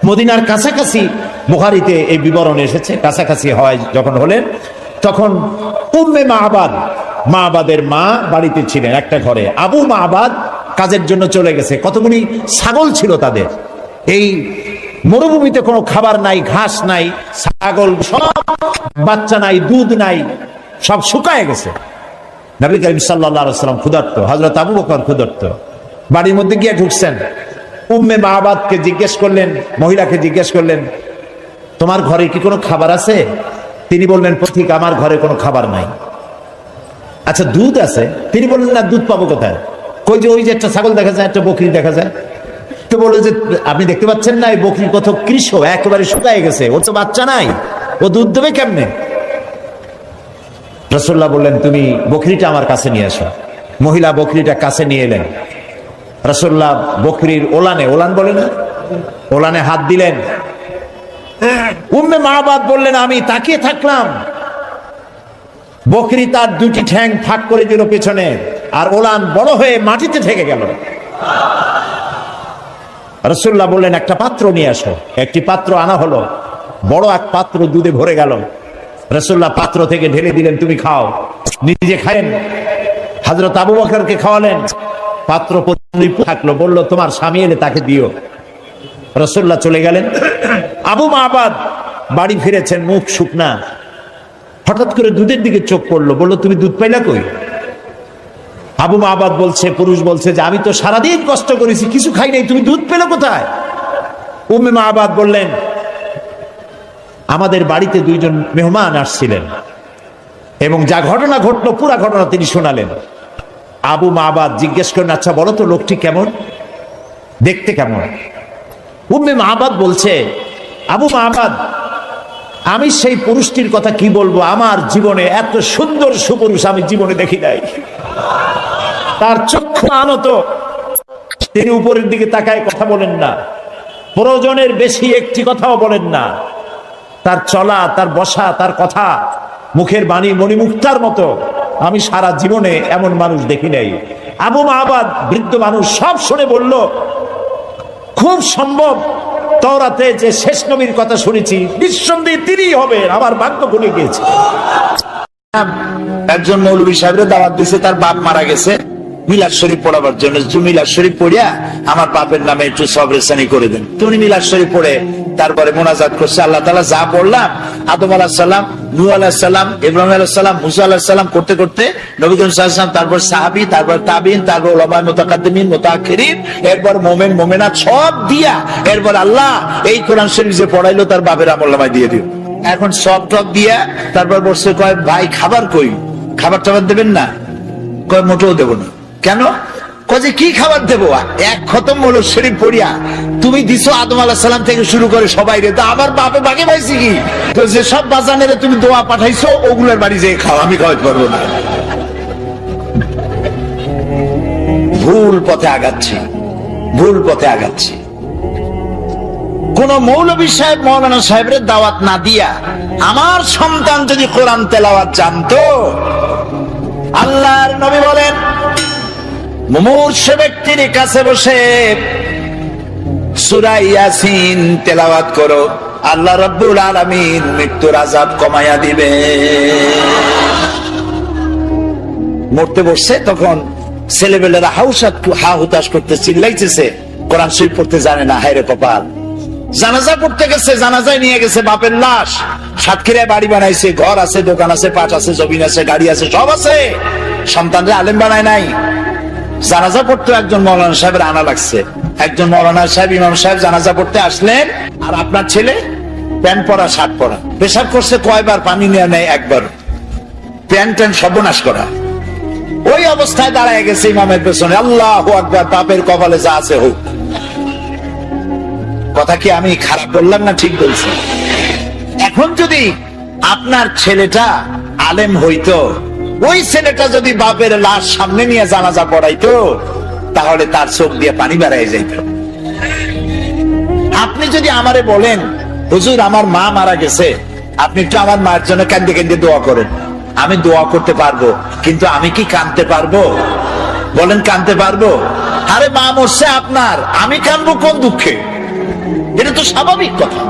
Speaker 1: মদিনার কাছাকাছি, বুখারীতে এই বিবরণ এসেছে, কাছাকাছি হয় যখন হলেন, তখন উম্মে মা'বাদ, মা'বাদের মা বাড়িতে ছিলেন একটা ঘরে। আবু মা'বাদ কাজের জন্য চলে গেছে। কতগুলি ছাগল ছিল তাদের। এই মরুভূমিতে কোনো খাবার নাই, ঘাস নাই, ছাগল সব, বাচ্চা নাই, দুধ নাই, সব শুকায় গেছে। নবী করিম সাল্লাল্লাহু আলাইহি ওয়াসাল্লাম ক্ষুধার্ত, হযরত আবু বকর ক্ষুধার্ত। বাড়ির মধ্যে গিয়ে ঢুকছেন। উম্মে মা'বাদকে জিজ্ঞেস করলেন, মহিলাকে জিজ্ঞেস করলেন, তোমার ঘরে কি কোনো খাবার আছে? তিনি বললেন, পথিক, আমার ঘরে কোনো খাবার নাই। আচ্ছা, দুধ আছে? তিনি বললেন, না, দুধ পাবো কোথায়? কই যে ওই যে একটা ছাগল দেখা যায়, একটা বকরি দেখা যায়। তো বললো যে, আপনি দেখতে পাচ্ছেন না, এই বকরি কত কৃষ, একেবারে শুকায় গেছে, ওর তো বাচ্চা নাই, ও দুধ দেবে কেমনে? রাসূলুল্লাহ বললেন, তুমি বকরিটা আমার কাছে নিয়ে আসো। মহিলা বকরিটা কাছে নিয়ে এলেন। রাসূলুল্লাহ বকরির ওলানে, ওলান বলে না, ওলানে হাত দিলেন। উম্মে মা'বাদ বললেন, আমি তাকিয়ে থাকলাম, বকরি তার দুটি ঠ্যাং ফাঁক করে দিল পেছনে, আর ওলান বড় হয়ে মাটিতে ঠেকে গেল। রাসূলুল্লাহ বললেন, একটা পাত্র নিয়ে আসো। একটি পাত্র আনা হলো, বড় এক পাত্র দুধে ভরে গেল। রাসূলুল্লাহ পাত্র থেকে ঢেলে দিলেন, তুমি খাও। নিজে খায়েন, হযরত আবু বকরকে খাওয়ালেন। পাত্র থাকলো, বলল, তোমার স্বামী এলে তাকে দিও। রাসূলুল্লাহ চলে গেলেন। আবু মা'বাদ বাড়ি ফিরেছেন, মুখ শুকনা। হঠাৎ করে দুধের দিকে চোখ পড়লো, বলল, তুমি দুধ পাইলা কই? আবু মা'বাদ বলছে, পুরুষ বলছে, যে আমি তো সারাদিন কষ্ট করেছি, কিছু খাই নাই, তুমি দুধ পেলে কোথায়? উম্মে মা'বাদ বললেন, আমাদের বাড়িতে দুইজন মেহমান আসছিলেন, এবং যা ঘটনা ঘটলো পুরা ঘটনা তিনি শোনালেন। আবু মা'বাদ জিজ্ঞেস করেন, আচ্ছা বলো তো, লোকটি কেমন, দেখতে কেমন? উম্মে মা'বাদ বলছে, আবু মা'বাদ, আমি সেই পুরুষটির কথা কি বলবো, আমার জীবনে এত সুন্দর সুপুরুষ আমি জীবনে দেখি নাই। তার চক্ষু আনত, তিনি উপরের দিকে তাকায় কথা বলেন না, প্রয়োজনের বেশি একটি কথাও বলেন না। তার চলা, তার বসা, তার কথা, মুখের বাণী মণিমুক্তার মতো আমি সারা জীবনে এমন মানুষ দেখি নাই। আবু মা'বাদ বৃদ্ধ মানুষ, সব শুনে বলল, খুব সম্ভব তাওরাতে যে শেষ নবীর কথা শুনেছি, নিঃসন্দেহে তিনিই হবেন, আমার ভাগ্য খুলে গিয়েছে। একজন মৌলভী সাহেবের দাওয়াত দিয়েছে, তার বাপ মারা গেছে, মিলাদ শরীফ পড়াবার জন্য। মিলাদ শরীফ পড়িয়া আমার বাপের নামে একটু সবরেসানি করে দেন। তুমি মিলাদ শরীফ পড়ে তারপরে মোনাজাত করছে, আল্লাহ তাআলা যা বললাম, আদম আলাইহিস সালাম, নূহ আলাইহিস সালাম, ইব্রাহিম আলাইহিস সালাম, মুসা আলাইহিস সালাম করতে করতে নবী করিম সাল্লাল্লাহু আলাইহি ওয়াসাল্লাম, তারপর সাহাবী, তারপর তাবিঈন, তারপর উলামা মুতাকাদ্দিমিন, মুতাআখিরিন, এরপর মুমিন মুমিনাত সব দিয়া, এরপর আল্লাহ এই কোরআন শরীফ যে পড়াইলো তার বাপের আমলনামায় দিয়ে দিও। এখন সব টক দিয়া তারপর বসে কয়, ভাই খাবার কই? খাবার টাবার দেবেন না? কয় মোটেও দেবো না। কেন? কয়ে কি খাবার দেবো? এক খতম হলো শরীফ পড়িয়া তুমি দিছো আদম আলাইহিস সালাম থেকে শুরু করে সবাই রে, তো আমার বাপে বাগে পাইছি কি? তো যে সব বাজানেরে তুমি দোয়া পাঠাইছো ওগুলোর বাড়ি যেয়ে খাও, আমি খাওয়াতে পারবো না। ভুল পথে আগাচ্ছি, ভুল পথে আগাচ্ছি। কোন মৌলভী সাহেব মৌলানা সাহেবের দাওয়াত না দিয়া আমার সন্তান যদি কোরআন তেলাওয়াত জানতো, আল্লাহর নবী বলেন মুমূর্ষ ব্যক্তির কাছে বসে সূরা ইয়াসিন তেলাওয়াত করো, আল্লাহ রাব্বুল আলামিন মৃত্যুর আযাব কমায়া দিবে। মরতে বসছে তখন ছেলেবেলেরা হা হুতাশ করতে চিল্লাইতেছে, কোরআন শরীফ পড়তে জানে না, হায় রে কপাল। জানাজা পড়তে গেছে, জানাজায় নিয়ে গেছে বাপের লাশ, সাতক্ষীরায় বাড়ি বানাইছে, ঘর আছে, দোকান আছে, পাট আছে, জমিন আছে, গাড়ি আছে, সব আছে, সন্তানরা আলেম বানায় নাই। জানাজা পড়তে একজন মৌলানা সাহেবের আনা লাগছে, একজন মৌলানা সাহেব ইমাম সাহেব জানাজা পড়তে আসলেন, আর আপনার ছেলে প্যান্ট পরা শার্ট পরা, পেশাব করছে কয়বার, পানি নিয়ে নেয় একবার, প্যান্ট ট্যান্ট সর্বনাশ করা, ওই অবস্থায় দাঁড়ায় গেছে ইমামের পেছনে, আল্লাহু আকবার, বাপের কপালে যা আছে হোক। কথা কি আমি খারাপ বললাম না ঠিক বলছি? এখন যদি আপনার ছেলেটা আলেম হইতো, ওই ছেলেটা যদি বাপের লাশ সামনে নিয়ে জানাজা পড়াইতো, তাহলে তার চোখ দিয়ে পানি বেরিয়ে যাইত। আপনি যদি আমারে বলেন হুজুর আমার মা মারা গেছে, আপনি একটু আমার মায়ের জন্য কান্দে কান্দে দোয়া করেন, আমি দোয়া করতে পারবো, কিন্তু আমি কি কাঁদতে পারবো? বলেন কাঁদতে পারবো? আরে মা মরছে আপনার, আমি কাঁদবো কোন দুঃখে? এটা তো স্বাভাবিক কথা।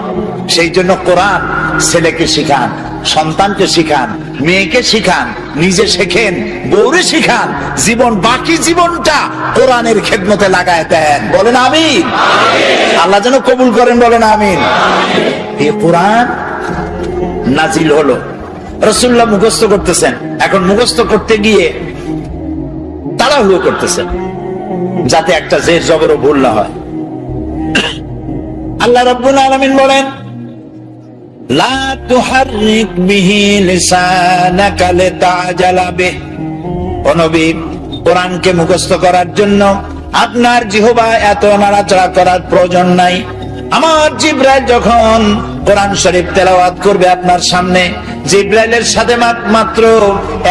Speaker 1: সেই জন্য কোরআন ছেলেকে শিখান, সন্তানকে শিখান, মেয়েকে শিখান, নিজে শেখেন, বউরে শিখান, জীবন বাকি জীবনটা কোরআনের খেদমতে লাগায় দেন। বলেন আমিন। আল্লাহ যেন কবুল করেন, বলেন আমিন। এই কোরআন নাজিল হলো, রাসূলুল্লাহ মুখস্থ করতেছেন, এখন মুখস্থ করতে গিয়ে তাড়াহুড়ো করতেছেন যাতে একটা জের জবরও ভুল না হয়। আল্লাহ রাব্বুল আলামিন বলেন লা তুহাররিক বিহি লিসানাকা লিতাজালা বিহি, ও নবী কোরআনকে মুখস্থ করার জন্য আপনার জিহ্বা এত নাড়াচাড়া করার প্রয়োজন নাই। আমার জিবরাইল যখন কোরআন শরীফ তেলাওয়াত করবে আপনার সামনে, জিবরাইলের সাথে মাত্র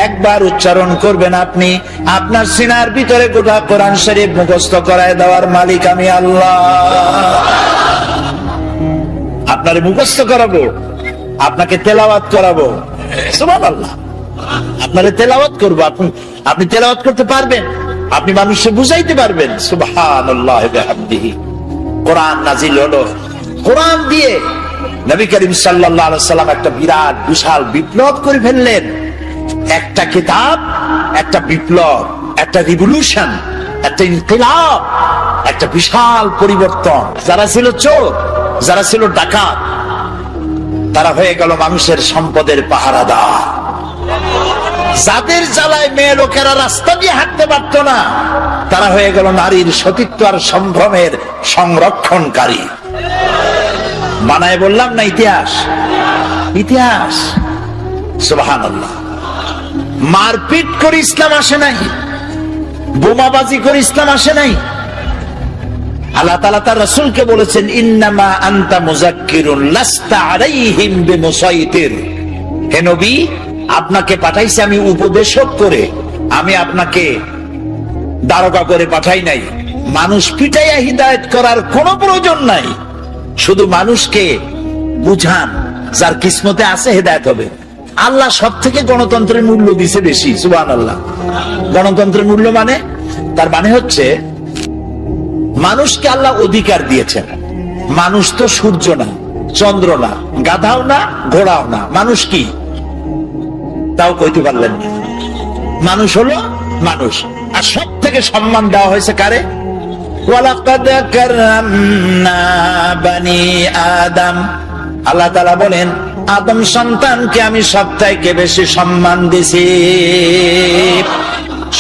Speaker 1: একবার উচ্চারণ করবেন আপনি, আপনার সিনার ভিতরে গোটা কোরআন শরীফ মুখস্থ করায় দেওয়ার মালিক আমি আল্লাহ। আপনারে মুখস্থ করাবো, আপনাকে তেলাওয়াত করাবো, সুবহানাল্লাহ। আপনারে তেলাওয়াত করবো, আপনি তেলাওয়াত করতে পারবেন, আপনি মানুষকে বুঝাইতে পারবেন। সুবহানাল্লাহ ওয়া বিহামদিহি। কোরআন নাজিল হলো, কোরআন দিয়ে নবী করিম সাল্লাল্লাহু আলাইহি সাল্লাম একটা বিরাট বিশাল বিপ্লব করে ফেললেন। একটা কিতাব, একটা বিপ্লব, একটা রিভলিউশন, একটা ইনকিলাব, একটা বিশাল পরিবর্তন। যারা ছিল চোর, যারা ছিল ডাকাত, তারা হয়ে গেল মানুষের সম্পদের পাহারাদার। যাদের জ্বালায় মেয়ে লোকেরা রাস্তা দিয়ে হাঁটতে পারত না, তারা হয়ে গেল নারীর সতীত্ব আর সম্ভ্রমের সংরক্ষণকারী। বানায় বললাম না ইতিহাস, ইতিহাস। সুবহানাল্লাহ। মারপিট করে ইসলাম আসে নাই, বোমাবাজি করে ইসলাম আসে নাই। আল্লাহ তাআলা তার রাসূলকে বলেছেন ইন্নামা আনতা মুযাক্কিরুন লাস্তা আলাইহিম বিমুসাইতির। হে নবী, আপনাকে পাঠাইছি আমি উপদেশক করে, আমি আপনাকে দারোগা করে পাঠাই নাই। মানুষ পিটাইয়া হিদায়াত করার কোনো প্রয়োজন নাই, শুধু মানুষকে বুঝান, যার কিসমতে আছে হেদায়েত হবে। আল্লাহ সব থেকে গণতন্ত্রের মূল্য দিছে বেশি। সুবহানাল্লাহ। গণতন্ত্রের মূল্য মানে, তার মানে হচ্ছে মানুষকে আল্লাহ অধিকার দিয়েছেন। মানুষ তো সূর্য না, চন্দ্র না, গাধাও না, ঘোড়াও না। মানুষ কি তাও কইতে পারলেন না। মানুষ হলো মানুষ। আর সব থেকে সম্মান দেওয়া হয়েছে কারে? ওয়ালাকাদ কাররামনা বানি আদম। আল্লাহ তাআলা বলেন আদম সন্তানকে আমি সব থেকে বেশি সম্মান দিছি।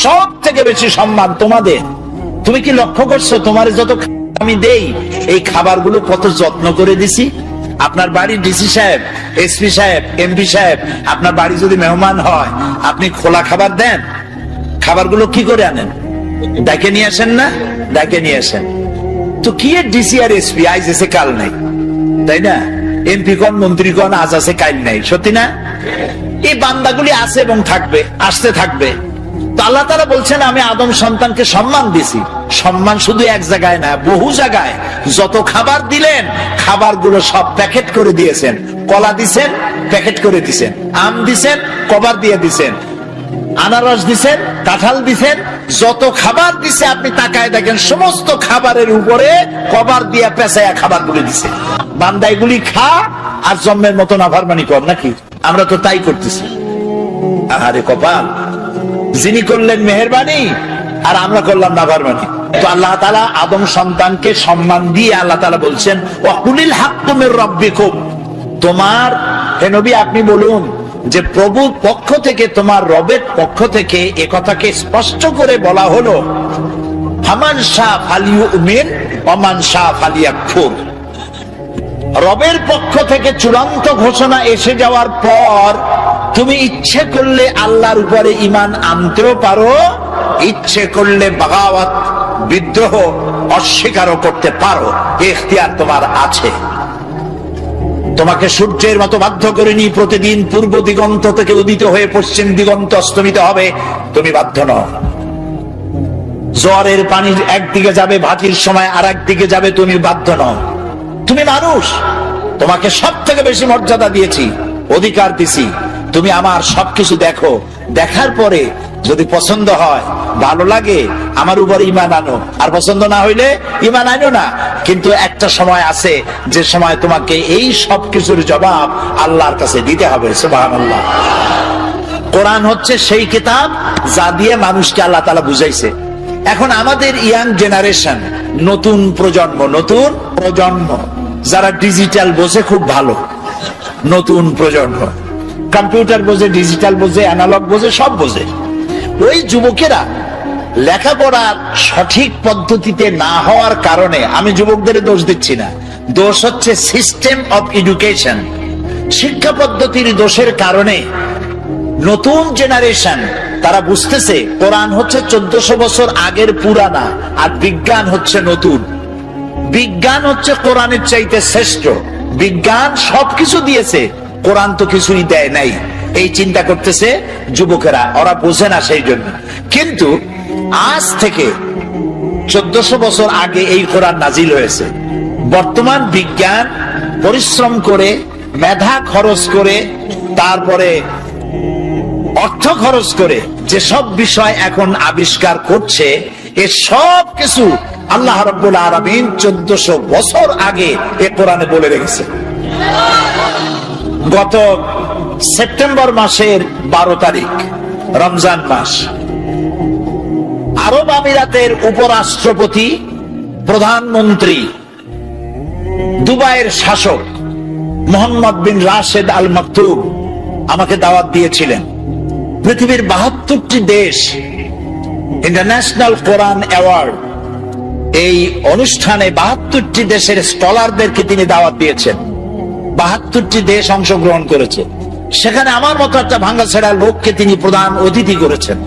Speaker 1: সব থেকে বেশি সম্মান তোমাদের। তুমি কি লক্ষ্য করছো তোমার যত আমি দেই, এই খাবারগুলো কত যত্ন করে দিছি? আপনার বাড়ির ডিসি সাহেব এসপি সাহেব, এমপি সাহেব, আপনার বাড়ি যদি মেহমান হয়, আপনি খোলা খাবার দেন? খাবারগুলো কি করে আনেন? ডাকে নিয়ে আসেন না? ডাকে নিয়ে আসেন। তো কি ডিসি আর এসপি আইজ এসে কাল নাই, তাই না? এমপি কোন, মন্ত্রী কোন, আজ আছে কাল নাই, সত্যি না? এই বান্দাগুলি আছে এবং থাকবে, আসতে থাকবে। তো আল্লাহ তাআলা বলছেন আমি আদম সন্তানকে সম্মান দিছি। সম্মান শুধু এক জায়গায় না, বহু জায়গায়। যত খাবার দিলেন, খাবারগুলো সব প্যাকেট করে দিয়েছেন। কলা দিছেন, প্যাকেট করে দিছেন। আম দিছেন, কভার দিয়ে দিছেন। আনারস দিছেন, কাঁঠাল দিছেন। যত খাবার দিছে আপনি তাকায় দেখেন, সমস্ত খাবারের উপরে কভার দিয়ে পেঁচায়া খাবারগুলি দিছে। বান্দাইগুলি খা আর জন্মের মতো নাফরমানি কর, নাকি? আমরা তো তাই করতেছি। আরে কপাল, যিনি করলেন মেহেরবানি আর আমরা করলাম নাফরমানি। তো আল্লাহ তাআলা আদম সন্তানকে সম্মান দিয়ে আল্লাহ তাআলা বলছেন ওয়াকুলিল হাক্কু মির রাব্বিকুম, তোমার হে নবী আপনি বলুন যে প্রভুর পক্ষ থেকে, তোমার রবের পক্ষ থেকে এ কথাকে স্পষ্ট করে বলা হলো ফামান শাআ ফালিউমিন ওয়া মান শাআ ফালিয়াকফুর। রবের পক্ষ থেকে চূড়ান্ত ঘোষণা এসে যাওয়ার পর তুমি ইচ্ছে করলে আল্লাহর উপরে ঈমান আনতেও পারো, ইচ্ছে করলে বাগাওয়াত, বিদ্রোহ, অস্বীকারও করতে পারো। ইখতিয়ার তোমার আছে। তোমাকে সূর্যের মতো বাধ্য করিনি প্রতিদিন পূর্ব দিগন্ত থেকে উদিত হয়ে পশ্চিম দিগন্ত অস্তমিত হবে, তুমি বাধ্য নও। জোয়ারের পানি একদিকে যাবে, ভাটির সময় আর একদিকে যাবে, তুমি বাধ্য নও। তুমি মানুষ, তোমাকে সব থেকে বেশি মর্যাদা দিয়েছি, অধিকার দিছি। তুমি আমার সবকিছু দেখো, দেখার পরে যদি পছন্দ হয়, ভালো লাগে, আমার উপর ঈমান আনো, আর পছন্দ না হইলে ঈমান আনো না। কিন্তু একটা সময় আছে যে সময় তোমাকে এই সব কিছুর জবাব আল্লাহর কাছে দিতে হবে। সুবহানাল্লাহ। কোরআন হচ্ছে সেই কিতাব যা দিয়ে মানুষকে আল্লাহ তাআলা বুঝাইছে। এখন আমাদের ইয়াং জেনারেশন, নতুন প্রজন্ম যারা ডিজিটাল বোঝে খুব ভালো, নতুন প্রজন্ম কম্পিউটার বোঝে, ডিজিটাল বোঝে, অ্যানালগ বোঝে, সব বোঝে। ওই যুবকেরা লেখাপড়ার সঠিক পদ্ধতিতে না হওয়ার কারণে, আমি যুবকদের দোষ দিচ্ছি না, দোষ হচ্ছে সিস্টেম অফ এডুকেশন, শিক্ষা পদ্ধতির দোষের কারণে নতুন জেনারেশন তারা বুঝতেছে কোরআন হচ্ছে 1400 বছর আগের পুরানা, আর বিজ্ঞান হচ্ছে নতুন। বিজ্ঞান হচ্ছে কোরআনের চাইতে শ্রেষ্ঠ। বিজ্ঞান সবকিছু দিয়েছে, কোরআন তো কিছুই দেয় নাই। এই চিন্তা করতেছে যুবকেরা, ওরা বোঝে না সেই জন্য। কিন্তু আজ থেকে 1400 বছর আগে এই কোরআন নাজিল হয়েছে। বর্তমান বিজ্ঞান পরিশ্রম করে, মেধা খরচ করে, তারপরে অর্থ খরচ করে যেসব বিষয় এখন আবিষ্কার করছে, এ সব কিছু আল্লাহ রাব্বুল আলামিন 1400 বছর আগে এ কোরআনে বলে রেখেছে। গত সেপ্টেম্বর মাসের 12 তারিখ, রমজান মাস, আরব আমিরাতের উপরাষ্ট্রপতি, প্রধানমন্ত্রী, দুবাইয়ের শাসক মোহাম্মদ বিন রাশেদ আল মাকতুম আমাকে দাওয়াত দিয়েছিলেন। পৃথিবীর 72টি দেশ ইন্টারন্যাশনাল কোরআন অ্যাওয়ার্ড, এই অনুষ্ঠানে 72টি দেশের স্কলারদেরকে তিনি দাওয়াত দিয়েছেন। 72টি দেশ অংশগ্রহণ করেছে। সেখানে আমার মতো একটা ভাঙ্গাছেড়া লোককে তিনি প্রধান অতিথি করেছেন।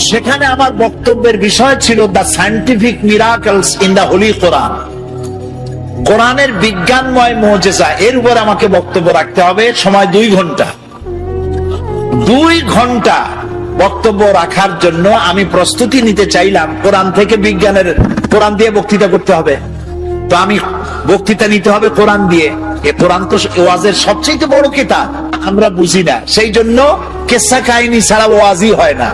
Speaker 1: সেখানে আমার বক্তব্যের বিষয় ছিল the scientific miracles in the holy Quran, কোরআনের বিজ্ঞানময় মুজিজা। এর উপর আমাকে বক্তব্য রাখতে হবে, সময় 2 ঘন্টা। 2 ঘন্টা বক্তব্য রাখার জন্য আমি প্রস্তুতি নিতে চাইলাম কোরআন থেকে বিজ্ঞানের, কোরআন দিয়ে বক্তৃতা করতে হবে। তো আমি বক্তৃতা নিতে হবে কোরআন দিয়ে। এ কোরআন তো ওয়াজের সবচেয়ে বড় কিতাব, আমরা বুঝি না। সেই জন্য কিসসা কাহিনী ছাড়া ওয়াজই হয় না।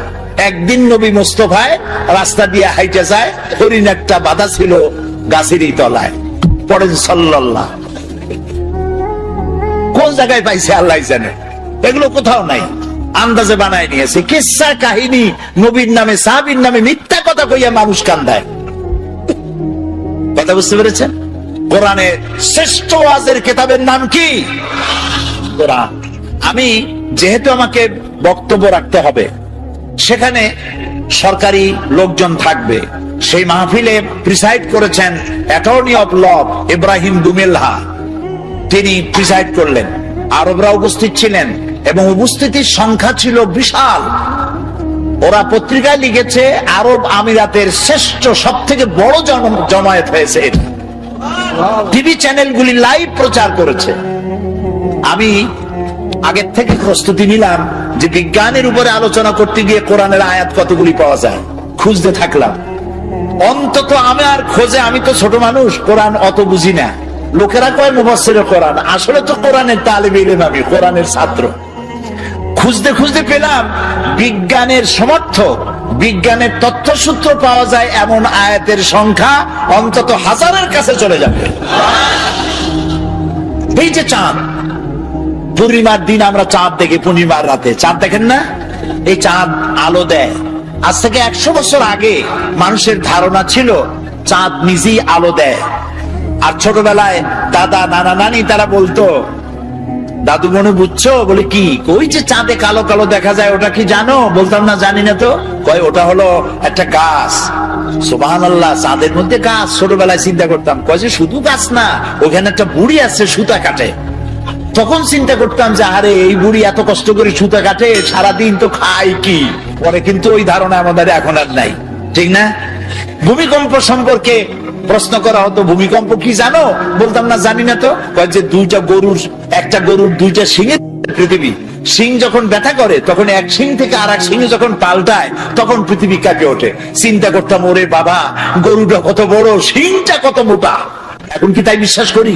Speaker 1: একদিন নবী মুস্তাফায় রাস্তা দিয়ে হাইটে যায়, হরিণ একটা বাধা ছিল গাছেরই তলায়। পড়েন সাল্লাল্লাহ। কোন জায়গায় পাইছে আল্লাহ জানে, এগুলো কোথাও নাই, আন্দাজে বানায় নিয়েছে। কিসসা কাহিনী নবীর নামে, সাহাবীর নামে মিথ্যা কথা কইয়া মানুষ কান্দায়। কথা বুঝতে পেরেছেন? কোরআনের শ্রেষ্ঠ ওয়াজের কিতাবের নাম কি? কোরআন। আমি যেহেতু আমাকে বক্তব্য রাখতে হবে, সেখানে সরকারি লোকজন থাকবে। সেই মাহফিলে প্রিসাইড করেছেন অ্যাটর্নি অফ ল ইব্রাহিম দুমেলহা। তিনি প্রিসাইড করলেন। আরবরা উপস্থিত ছিলেন এবং উপস্থিতির সংখ্যা ছিল বিশাল। ওরা পত্রিকায় লিখেছে আরব আমিরাতের শ্রেষ্ঠ সব থেকে বড় জমায়েত হয়েছে। টিভি চ্যানেলগুলি লাইভ প্রচার করেছে। আমি আগের থেকে প্রস্তুতি নিলাম যে বিজ্ঞানের উপরে আলোচনা করতে গিয়ে কোরআনের আয়াত কতগুলি পাওয়া যায়, খুঁজতে থাকলাম। অন্তত আমার খোঁজে, আমি তো ছোট মানুষ, কোরআন অত বুঝি না। লোকেরা কয় মুফাসসিরে কোরআন, আসলে তো কোরআনের তালিব ইলম, আমি কোরআনের ছাত্র। খুঁজতে খুঁজতে পেলাম বিজ্ঞানের সমর্থক, বিজ্ঞানের তথ্যসূত্র পাওয়া যায় এমন আয়াতের সংখ্যা অন্তত 1000-এর কাছে চলে যাবে। এই যে চাঁদ, পূর্ণিমার দিন আমরা চাঁদ দেখি, পূর্ণিমার রাতে চাঁদ দেখেন না? এই চাঁদ আলো দেয়। আজ থেকে 100 বছর আগে মানুষের ধারণা ছিল চাঁদ নিজেই আলো দেয়। আর ছোটবেলায় দাদা নানা নানি তারা বলতো, দাদু মনে বুঝছো? বলে কি? ওই যে চাঁদে কালো কালো দেখা যায়, ওটা কি জানো? বলতাম না, জানি না তো। কয় ওটা হলো একটা গাছ। সুবহানাল্লাহ, চাঁদের মধ্যে গাছ। ছোটবেলায় চিন্তা করতাম, কয় যে শুধু গাছ না, ওখানে একটা বুড়ি আছে সুতা কাটে। তখন চিন্তা করতাম যে আরে এই বুড়ি এত কষ্ট করে সুতা কাটে, সারাদিন তো খায় কি? পরে কিন্তু ওই ধারণা আমাদের এখন আর নাই, ঠিক না? ভূমিকম্প সম্পর্কে প্রশ্ন করা হতো, ভূমিকম্প কি জানো? বলতাম না, জানি না তো। যে একটা গরুর 2টা শিঙের পৃথিবী, শিং যখন ব্যথা করে তখন এক শিং থেকে আর এক শিঙে যখন পাল্টায় তখন পৃথিবী কাঁপে ওঠে। চিন্তা করতাম, ওরে বাবা, গরুটা কত বড়, শিংটা কত মোটা। এখন কি তাই বিশ্বাস করি?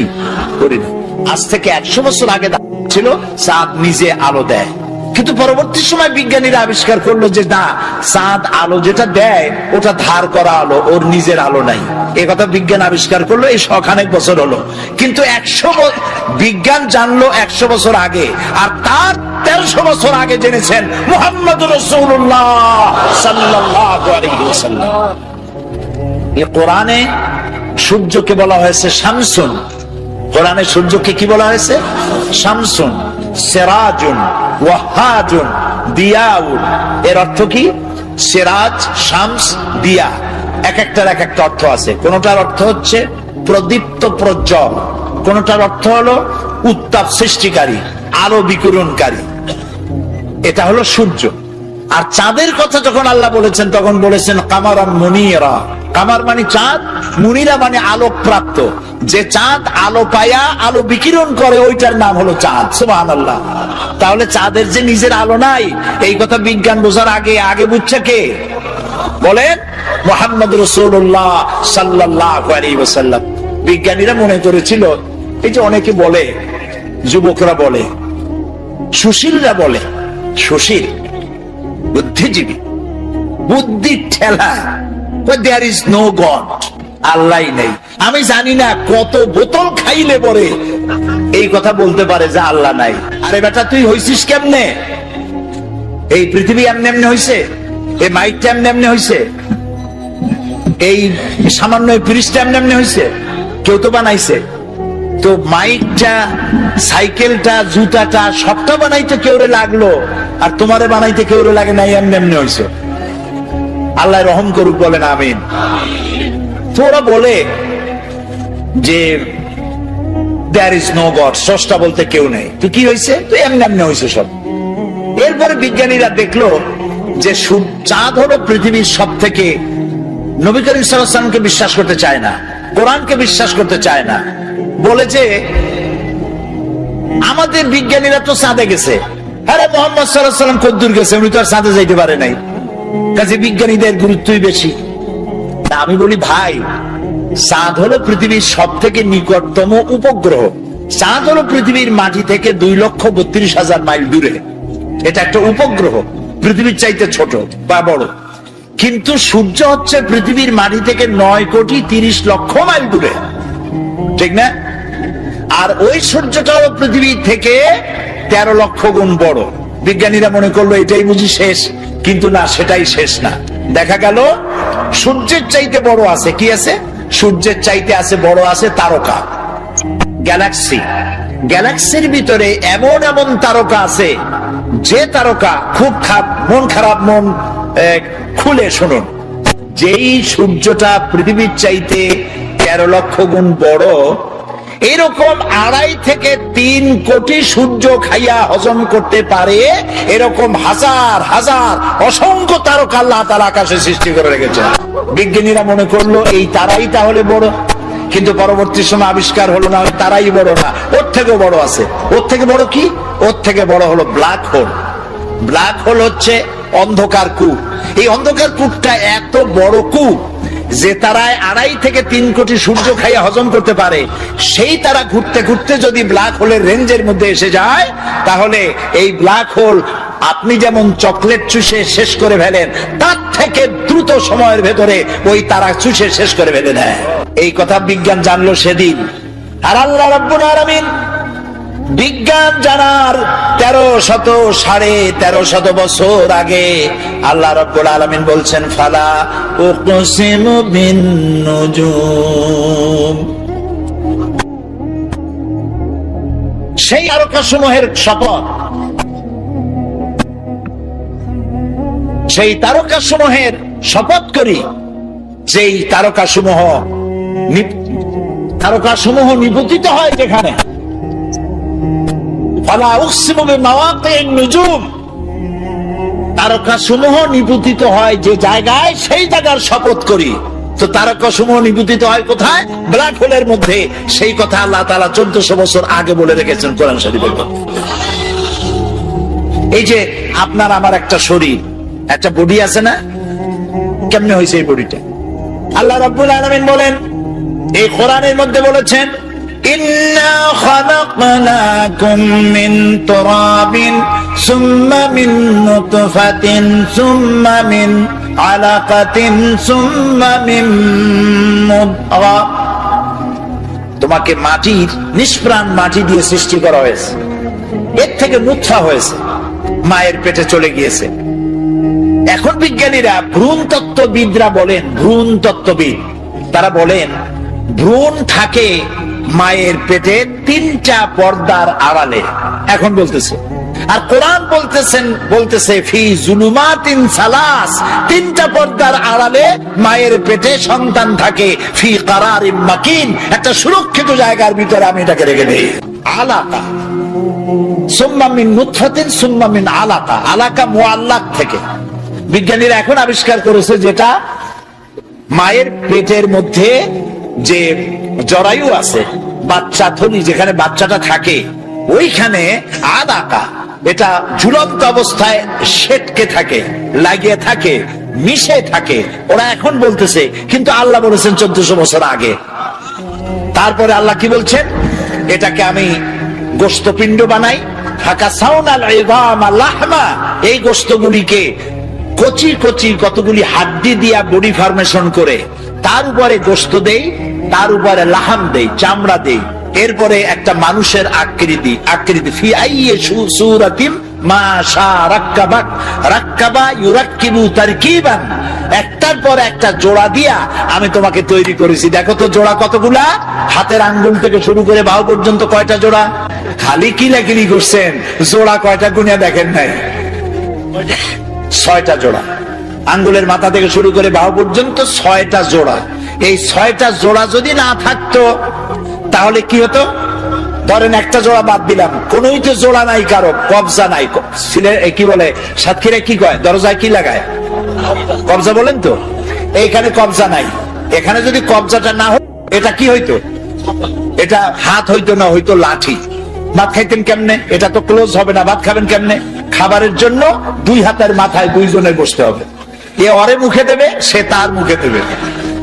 Speaker 1: করি না। আজ থেকে 100 বছর আগে ছিল চাঁদ নিজে আলো দেয়। কিন্তু পরবর্তী সময় বিজ্ঞানীরা আবিষ্কার করলো যে না, চাঁদ আলো যেটা দেয় ওটা ধার করা আলো, ওর নিজের আলো নাই। এ কথা বিজ্ঞান আবিষ্কার করলো এই শখানেক বছর হলো। কিন্তু বিজ্ঞান জানলো 100 বছর আগে, আর তার 1300 বছর আগে জেনেছেন মুহাম্মদুর রাসূলুল্লাহ সাল্লাল্লাহু আলাইহি ওয়াসাল্লাম। এই কোরআনে সূর্যকে বলা হয়েছে শামসুন। কোরআনে সূর্যকে কি বলা হয়েছে? শামসুন, সিরাজুন, ওয়াহাজুন, দিয়াউন। এর অর্থ কি? সিরাজ, শামস, দিয়া, এক একটার এক একটা অর্থ আছে। কোনটার অর্থ হচ্ছে প্রদীপ্ত প্রজ্জ্বল, কোনটার অর্থ হলো উত্তাপ সৃষ্টিকারী, আলো বিকিরণকারী। এটা হলো সূর্য। আর চাঁদের কথা যখন আল্লাহ বলেছেন তখন বলেছেন কামারান মুনিরা। কামার মানে চাঁদ, মুনিরা মানে আলোক প্রাপ্ত। যে চাঁদ আলো পায়া আলো বিকিরণ করে ওইটার নাম হলো চাঁদ। সুবহানাল্লাহ। তাহলে চাঁদের যে নিজের আলো নাই, এই কথা বিজ্ঞান বোঝার আগে বুঝছে কে? বলেন, মুহাম্মদ রাসূলুল্লাহ সাল্লাল্লাহু আলাইহি ওয়াসাল্লাম। বিজ্ঞানীরা মনে করেছিল, এই যে অনেকে বলে, যুবকরা বলে, সুশীলরা বলে, সুশীল বুদ্ধিজীবী, বুদ্ধির ঠেলা, there is no God, আল্লাহ নেই। আমি জানি না কত বোতল খাইলে পরে এই কথা বলতে পারে যে আল্লাহ নাই। আরে বেটা, তুই হইছিস কেমনে? এই পৃথিবী এমনি এমনি হইছে? এই মাইকটা এমনি এমনি হইছে? এই সামান্য ফ্রিজটা এমনি এমনি হইছে? কেউ তো বানাইছে। তো মাইকটা, সাইকেলটা, জুতাটা সবটা বানাইতে কেউরে লাগলো, আর তোমারে বানাইতে কেউরে লাগে নাই, এমনি এমনি হইছে। আল্লাহ রহম করুক, বলেন আমিন। তো ওরা বলে যে there is no God, স্রষ্টা বলতে কেউ নেই। তো কি হয়েছে? তো এমনি এমনি হয়েছে সব। এরপরে বিজ্ঞানীরা দেখলো যে চাঁদ হলো পৃথিবীর সব থেকে, নবী করিম সাল্লাল্লাহু আলাইহি ওয়াসাল্লামকে বিশ্বাস করতে চায় না, কোরআনকে বিশ্বাস করতে চায় না। বলে যে আমাদের বিজ্ঞানীরা তো চাঁদে গেছে। আরে মুহাম্মদ সাল্লাল্লাহু আলাইহি ওয়াসাল্লাম কদ্দুর গেছে? উনি তো আর চাঁদে যাইতে পারে নাই। কাজে বিজ্ঞানীদের গুরুত্বই বেশি। আমি বলি, ভাই, চাঁদ হলো পৃথিবীর সব থেকে নিকটতম উপগ্রহ। চাঁদ হলো পৃথিবীর মাটি থেকে 2,32,000 মাইল দূরে। এটা একটা উপগ্রহ, পৃথিবীর চাইতে ছোট বা বড়। কিন্তু সূর্য হচ্ছে পৃথিবীর মাটি থেকে 9,30,00,000 মাইল দূরে, ঠিক না? আর ওই সূর্যটা হলো পৃথিবীর থেকে 13 লক্ষ গুণ বড়। বিজ্ঞানীরা মনে করলো এটাই বুঝি শেষ, কিন্তু না, সেটাই শেষ না। দেখা গেল সূর্যের চাইতে বড় আছে। কি আছে? সূর্যের চাইতে আছে বড় আছে তারকা, গ্যালাক্সি। গ্যালাক্সির ভিতরে এমন এমন তারকা আছে, যে তারকা খুব মন খারাপ, মন খুলে শুনুন, যেই সূর্যটা পৃথিবীর চাইতে 13 লক্ষ গুণ বড়, এরকম 2.5 থেকে 3 কোটি সূর্য খাইয়া হজম করতে পারে এরকম হাজার হাজার অসংখ্য তারকা আল্লাহ তাআলা আকাশে সৃষ্টি করে রেখেছেন। বিজ্ঞানীরা মনে করলো এই তারাই তাহলে বড়, কিন্তু পরবর্তী সময় আবিষ্কার হলো না, তারাই বড় না, ওর থেকেও বড় আছে। ওর থেকে বড় কি? ওর থেকে বড় হলো ব্ল্যাক হোল। ব্ল্যাক হোল হচ্ছে অন্ধকার কূপ। এই অন্ধকার কূপটা এত বড় কূপ যে তারায় 2.5 থেকে 3 কোটি সূর্য খাইয়া হজম করতে পারে। সেই তারা ঘুরতে ঘুরতে যদি ব্ল্যাক হোলের রেঞ্জের মধ্যে এসে যায়, তাহলে এই ব্ল্যাক হোল আপনি যেমন চকলেট চুষে শেষ করে ফেলেন, তার থেকে দ্রুত সময়ের ভেতরে ওই তারা চুষে শেষ করে ফেলে নেয়। এই কথা বিজ্ঞান জানলো সেদিন। আর আল্লাহ রাব্বুল আলামিন বিজ্ঞান জানার 1300 বছর আগে আল্লাহ রাব্বুল আলামিন বলছেন, ফালা উকসিমু বিন নুজুম, সেই তারকাসমূহের শপথ, সেই তারকাসমূহের শপথ করি যেই তারকাসমূহ নিপতিত হয় যেখানে। ফালা উকসিমু বিমাওয়াকিন নুজুম, তারকাসমূহ নিপতিত হয় যে জায়গায়, সেই জায়গার শপথ করি। তো তারকাসমূহ নিপতিত হয় কোথায়? ব্ল্যাক হোলের মধ্যে। সেই কথা আল্লাহ তাআলা 1400 বছর আগে বলে রেখেছেন কোরআন শরীফে। এই যে আপনার আমার একটা শরীর, একটা বডি আছে না? কেমনে হয়েছে এই বডিটা? আল্লাহ রাব্বুল আলামিন বলেন, এই কোরআনের মধ্যে বলেছেন, ইন্না খালাকনাকুম মিন তুরাবিন সুম্মা মিন নুতফাতিন সুম্মা মিন আলাকাতিন সুম্মা মিন মুদগা। তোমাকে মাটির, নিষ্প্রাণ মাটি দিয়ে সৃষ্টি করা হয়েছে, এর থেকে নুতফা হয়েছে, মায়ের পেটে চলে গিয়েছে। এখন বিজ্ঞানীরা, ভ্রূণ তত্ত্ববিদরা বলেন, ভ্রূণ তত্ত্ববিদ তারা বলেন ভ্রূণ থাকে মায়ের পেটে 3টা পর্দার আড়ালে। এখন বলতেছে, আর কোরআন বলতেছে ফি জুলুমাতিন সালাস, 3টা পর্দার আড়ালে মায়ের পেটে সন্তান থাকে, ফি কারারিম মাকিন, একটা সুরক্ষিত জায়গার ভিতরে আমি এটাকে রেখে দেই। আলাকা সুম্মা মিন নুতফাতিন সুম্মা মিন আলাকা, আলাকা মুআল্লাক থেকে। বিজ্ঞানীরা এখন আবিষ্কার করেছে যেটা মায়ের পেটের মধ্যে যে জরায়ু আছে, বাচ্চা থলি যেখানে বাচ্চাটা থাকে, ওইখানে আলাকা, এটা ঝুলন্ত অবস্থায় সেটকে থাকে, লাগিয়ে থাকে, মিশে থাকে। ওরা এখন বলতেছে, কিন্তু আল্লাহ বলেছেন 1400 বছর আগে। তারপরে আল্লাহ কি বলছেন? এটাকে আমি গোশতপিণ্ড বানাই, ফাকাসাউনাল ইযামা লাহমা, এই গোশতগুলিকে কচি কচি কতগুলি হাড্ডি দিয়া বডি ফরমেশন করে তার উপরে গোশত দেই, তার উপরে লাহাম দেই, চামড়া দেই, এরপরে একটা মানুষের আকৃতি ফি আইয়ি সূরাতিন মা শা রাক্কাবাক, রাক্কাবা ইউরাক্কিবু তারকিবান, একটার পর একটা জোড়া দিয়া আমি তোমাকে তৈরি করেছি। দেখো তো জোড়া কতগুলা, হাতের আঙ্গুল থেকে শুরু করে বাহু পর্যন্ত কয়টা জোড়া? খালি কিলাকিলি করছেন, জোড়া কয়টা গুনিয়া দেখেন নাই? 6টা জোড়া। আঙ্গুলের মাথা থেকে শুরু করে বাহু পর্যন্ত 6টা জোড়া। এই 6টা জোড়া যদি না থাকতো তাহলে কি হতো? ধরেন একটা জোড়া বাদ দিলাম, কোনই তো জোড়া নাই, কারো কবজা নাই। কি বলে সাতক্ষীরা কি কয়, দরজায় কি লাগায়? কবজা বলেন তো। এইখানে কবজা নাই। এখানে যদি কবজাটা না হতো, এটা কি হইতো? এটা হাত হইতো না, হইতো লাঠি। ভাত খাইতেন কেমনে? এটা তো ক্লোজ হবে না, ভাত খাবেন কেমনে? খাবারের জন্য 2 হাতের মাথায় 2 জনের বসতে হবে। এ ওরে মুখে দেবে, সে তার মুখে দেবে।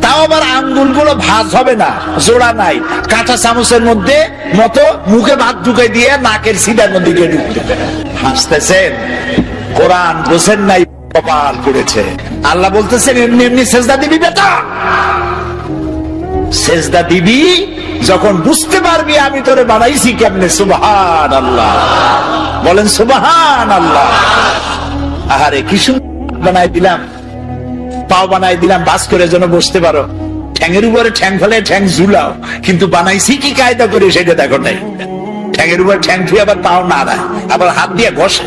Speaker 1: তাও আবার আঙ্গুলগুলো ভাঁজ হবে না, জোড়া নাই। কাঁচা চামচের মধ্যে মতো মুখে ভাত ঢুকে দিয়ে নাকের সিধার মধ্যে গিয়ে ঢুকতে। হাসতেছেন, কোরআন বোঝেন নাই, কপাল করেছে। আল্লাহ বলতেছেন এমনি এমনি সেজদা দিবি বেটা, সেজদা দিবি যখন বুঝতে পারবি আমি তোরে বানাইছি কেমনে। সুবহানাল্লাহ, বলেন সুবহানাল্লাহ। আহারে কি সুন্দর বানাই দিলাম, পাও বানাই দিলাম বাস করে যেন বসতে পারো। ঠ্যাঙের উপরে ঠ্যাং ফেলে ঠ্যাং ঝুলাও, কিন্তু বানাইছি কি কায়দা করে সেটা দেখো নাই। ঠ্যাঙের উপরে ঠ্যাং ফিরে আবার পাও না দেয়, আবার হাত দিয়ে ঘষে।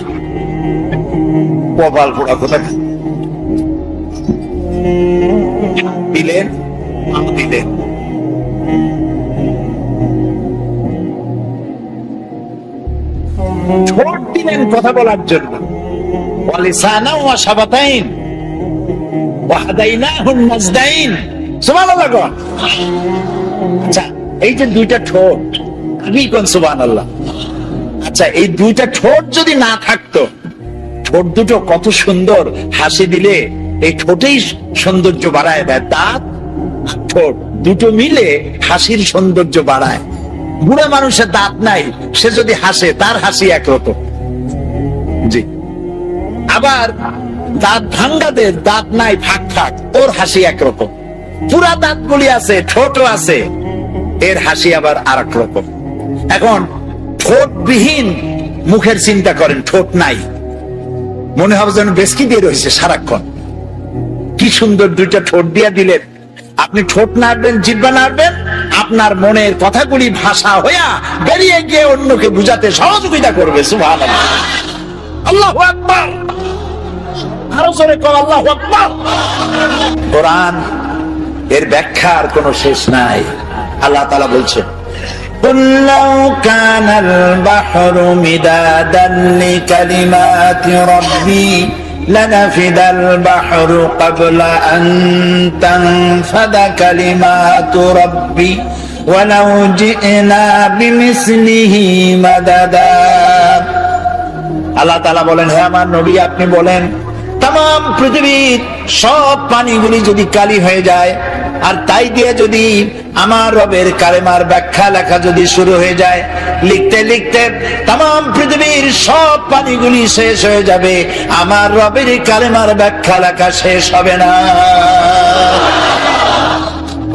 Speaker 1: কপাল পোড়া কোথা দিলেন দিলেন। দিলেন কথা বলার জন্য, ওয়ালিসানাও ওয়া শাফাতাইন ওয়া হাদাইনাহুন নাজদাইন। সুবহানাল্লাহ। আচ্ছা, এই যে দুইটা ঠোঁট, কি কোন সুবহানাল্লাহ। আচ্ছা, এই দুইটা ঠোঁট যদি না থাকতো, ঠোঁট দুটো কত সুন্দর, হাসি দিলে এই ঠোঁটেই সৌন্দর্য বাড়ায় দেয়। দাঁত ঠোঁট দুটো মিলে হাসির সৌন্দর্য বাড়ায়। বুড়া মানুষের দাঁত নাই, সে যদি হাসে তার হাসি একরকম। জি, আবার দাঁত ভাঙ্গাদের দাঁত নাই, ফাঁক ফাঁক, ওর হাসি একরকম। পুরা দাঁত গুলি আছে, ঠোঁটও আছে, এর হাসি আবার আর এক রকম। এখন ঠোঁটবিহীন মুখের চিন্তা করেন, ঠোঁট নাই, মনে হবে যেন বেসকি দিয়ে রয়েছে সারাক্ষণ। কি সুন্দর দুইটা ঠোঁট দিয়া দিলেন। আপনি ঠোঁট নাড়বেন, জিহ্বা নাড়বেন, আপনার মনের কথাগুলি ভাষা হইয়া বেরিয়ে গিয়ে অন্যকে বুঝাতে সহযোগিতা করবে। সুবহানাল্লাহ, আল্লাহু আকবার। আরো জোরে কর আল্লাহু আকবার। কোরআন এর ব্যাখ্যার কোনো শেষ নাই। আল্লাহ তাআলা বলছেন, قُلْ لَوْ كَانَ الْبَحْرُ مِدَادًا لِكَلِمَاتِ رَبِّي لَنَفِدَ الْبَحْرُ قَبْلَ أَن تَنفَدَ كَلِمَاتُ رَبِّي وَلَوْ جِئْنَا بِمِثْلِهِ مَدَدًا। আল্লাহ তাআলা বলেন, হে আমার নবী, আপনি বলেন, তাম পৃথিবীর সব পানিগুলি যদি কালি হয়ে যায়, আর তাই দিয়ে যদি আমার রবের কালেমার ব্যাখ্যা লেখা যদি শুরু হয়ে যায়, লিখতে লিখতে তাম পৃথিবীর সব পানিগুলি শেষ হয়ে যাবে, আমার রবের কালেমার ব্যাখ্যা লেখা শেষ হবে না।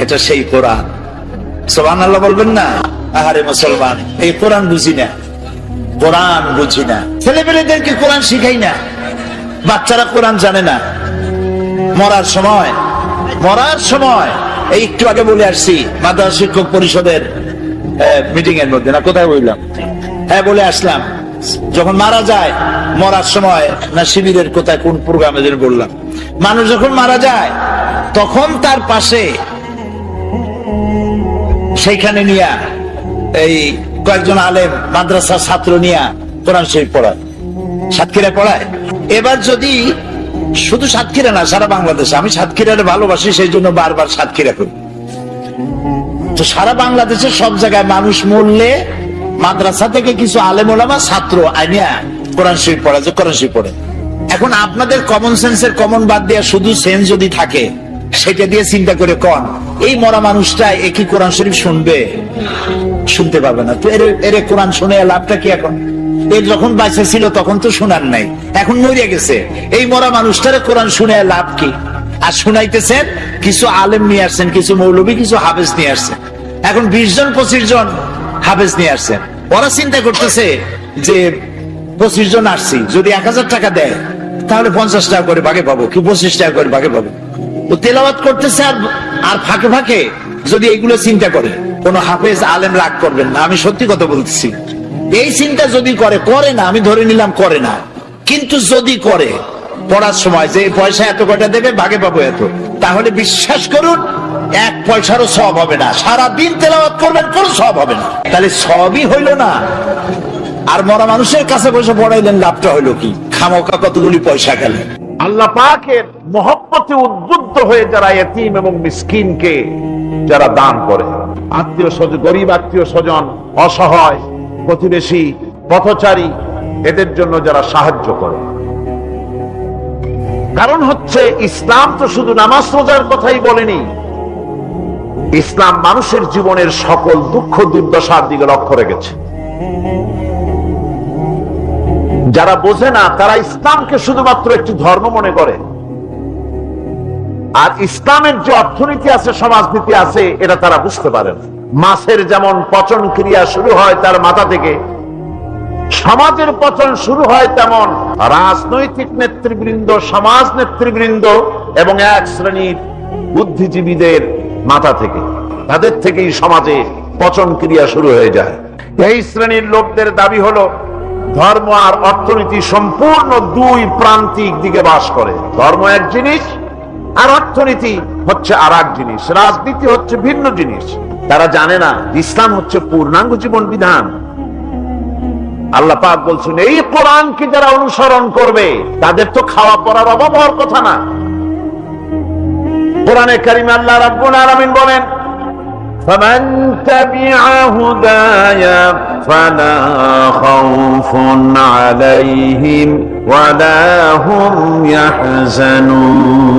Speaker 1: এটা সেই কোরআন। সুবহানাল্লাহ বলবেন না? আহারে মুসলমান, এই কোরআন বুঝি না, কোরআন বুঝি না। ছেলেপেলেদেরকে কোরআন শিখাই না, বাচ্চারা কোরআন জানে না। মরার সময় এই একটু আগে বলে আসছি মাদ্রাসা শিক্ষক পরিষদের মিটিং এর মধ্যে, না কোথায় বললাম, হ্যাঁ বলে আসলাম, যখন মারা যায়, মরার সময় না শিবিরের কোথায় কোন প্রোগ্রামে যেন বললাম, মানুষ যখন মারা যায় তখন তার পাশে সেইখানে নিয়া এই কয়েকজন আলেম মাদ্রাসার ছাত্র নিয়া কোরআন শরীফ পড়ায়, সাতক্ষীরা পড়ায়। এবার যদি শুধু সাতক্ষীরা না, সারা বাংলাদেশে, আমি সাতক্ষীরারে ভালোবাসি সেই জন্য বারবার সাতক্ষীরা করি, তো সারা বাংলাদেশের সব জায়গায় মানুষ মরলে মাদ্রাসা থেকে কিছু আলেম ওলামা ছাত্র আইনিয়া কোরআন শরীফ পড়া, যে কোরআন শরীফ পড়ে। এখন আপনাদের কমন সেন্সের কমন বাদ দিয়ে শুধু সেন্স যদি থাকে, সেটা দিয়ে চিন্তা করে কোন এই মরা মানুষটা একই কোরআন শরীফ শুনবে? শুনতে পাবে না। তো এর কোরআন শুনে লাভটা কি? এখন এর যখন বাইসে ছিল তখন তো শোনার নাই, এখন মরিয়া গেছে, এই মরা মানুষটারে কোরআন শুনে লাভ কি? আর শুনাইতেছেন কিছু আলেম নিয়ে আসছেন, কিছু মৌলবী, কিছু হাফেজ নিয়ে আসছেন। এখন 20 জন 25 জন হাফেজ নিয়ে আসছেন। ওরা চিন্তা করতেছে যে 25 জন আসছি, যদি 1000 টাকা দেয় তাহলে 50 টাকা করে ভাগে পাবো, কি 25 টাকা করে ভাগে পাবো। ও তেলাওয়াত করতেছে আর ফাঁকে ফাঁকে যদি এইগুলো চিন্তা করে, কোন হাফেজ আলেম রাগ করবেন না, আমি সত্যি কথা বলতেছি। এই চিন্তা যদি করে না, আমি ধরে নিলাম করে না, কিন্তু যদি করে পড়ার সময় যে পয়সা এত কয়টা দেবে, ভাগে পাবো এত, তাহলে বিশ্বাস করুন 1 পয়সারও সওয়াব হবে না। সারাদিন তেলাওয়াত করবেন, কোনো সওয়াব হবে না, তাহলে সবই হইল না। আর মরা মানুষের কাছে বসে পড়াইলেন, লাভটা হইলো কি? খামোকা কতগুলি পয়সা গেল।
Speaker 2: আল্লাহ পাকের মহব্বতে উদ্বুদ্ধ হয়ে যারা এতিম এবং মিসকিনকে যারা দান করে, আত্মীয় স্বজন, গরিব আত্মীয় স্বজন, অসহায় প্রতিবেশী, পথচারী, এদের জন্য যারা সাহায্য করে। কারণ হচ্ছে ইসলাম তো শুধু নামাজ রোজার কথাই বলেনি, ইসলাম মানুষের জীবনের সকল দুঃখ দুর্দশার দিকে লক্ষ্য রেখেছে। যারা বোঝে না তারা ইসলামকে শুধুমাত্র একটি ধর্ম মনে করে, আর ইসলামের যে অর্থনীতি আছে, সমাজনীতি আছে, এটা তারা বুঝতে পারে না। মাছের যেমন পচন ক্রিয়া শুরু হয় তার মাথা থেকে, সমাজের পচন শুরু হয় তেমন রাজনৈতিক নেতৃবৃন্দ, সমাজ নেতৃবৃন্দ এবং এক শ্রেণীর বুদ্ধিজীবীদের মাথা থেকে, তাদের থেকেই সমাজে পচন ক্রিয়া শুরু হয়ে যায়। এই শ্রেণীর লোকদের দাবি হলো ধর্ম আর অর্থনীতি সম্পূর্ণ দুই প্রান্তিক দিকে বাস করে। ধর্ম এক জিনিস আর অর্থনীতি হচ্ছে আর এক জিনিস, রাজনীতি হচ্ছে ভিন্ন জিনিস। তারা জানে না ইসলাম হচ্ছে পূর্ণাঙ্গ জীবন বিধান। আল্লাহ পাক বলছেন এই কোরআনকে যারা অনুসরণ করবে তাদের তো খাওয়া পড়ার অভাব হওয়ার কথা না। কোরআনে কারিমে আল্লাহ রাব্বুল আলামিন বলেন فمن تبع هداي فلا خوف عليهم ولا هم يحزنون।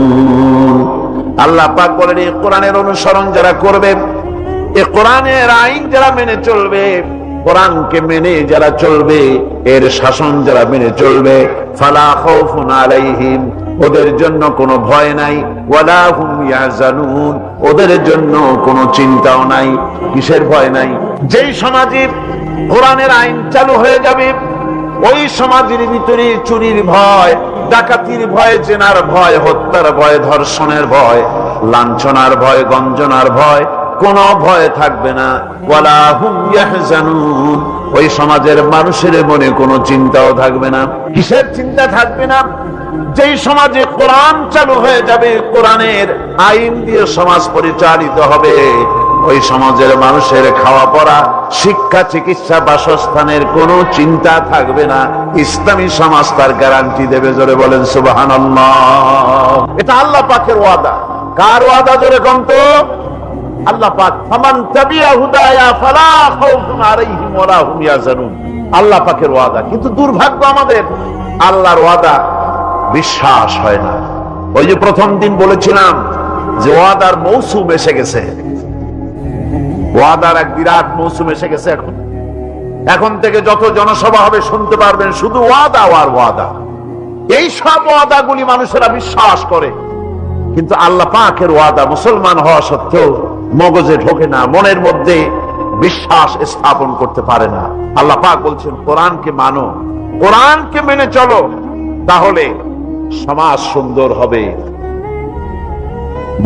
Speaker 2: আল্লাহ পাক বলেন এই কোরআনের অনুসরণ যারা করবে, এই কোরআনের আইন যারা মেনে চলবে, কোরআনকে মেনে যারা চলবে, এর শাসন যারা মেনে চলবে, ফালা খাউফুন আলাইহিম, ওদের জন্য কোনো ভয় নাই, ওয়ালা হুম ইয়াহজানুন, ওদের জন্য কোনো চিন্তাও নাই। কিসের ভয় নাই? যেই সমাজে কোরআনের আইন চালু হয়ে যাবে ওই সমাজের ভিতরে চুরির ভয়, ডাকাতির ভয়, জেনার ভয়, হত্যার ভয়, ধর্ষণের ভয়, লাঞ্ছনার ভয়, গঞ্জনার ভয়, কোনো ভয় থাকবে না। ওয়ালা হুম ইয়াহজানুন, ওই সমাজের মানুষের মনে কোনো চিন্তাও থাকবে না। কিসের চিন্তা থাকবে না? যেই সমাজে কোরআন চালু হয়ে যাবে, কোরআনের আইন দিয়ে সমাজ পরিচালিত হবে, ওই সমাজের মানুষের খাওয়া পড়া, শিক্ষা, চিকিৎসা, বাসস্থানের কোনো চিন্তা থাকবে না। ইসলামী সমাজ তার গ্যারান্টি দেবে। জোরে বলেন সুবহানাল্লাহ। এটা আল্লাহ পাকের ওয়াদা। কার ওয়াদা? জোরে কোন তো? আল্লাহ পাক ফামান তাবিয়া হুদায়া ফালা খাউফুন আলাইহিম ওয়ালা হুম ইয়াহজানুন, আল্লাহ পাকের ওয়াদা। কিন্তু দুর্ভাগ্য আমাদের, আল্লাহর ওয়াদা বিশ্বাস হয় না। ওই যে প্রথম দিন বলেছিলাম যে ওয়াদার মৌসুম এসে গেছে, ওয়াদার এক বিরাট মৌসুম এসে গেছে। এখন থেকে যত জনসভা হবে শুনতে পারবেন শুধু ওয়াদা আর ওয়াদা। এই সব ওয়াদাগুলি মানুষেরা বিশ্বাস করে, কিন্তু আল্লাহ পাকের ওয়াদা মুসলমান হওয়া সত্ত্বেও মগজে ঢোকে না, মনের মধ্যে বিশ্বাস স্থাপন করতে পারে না। আল্লাহ পাক বলছেন কোরআনকে মানো, কোরআনকে মেনে চলো, তাহলে সমাজ সুন্দর হবে,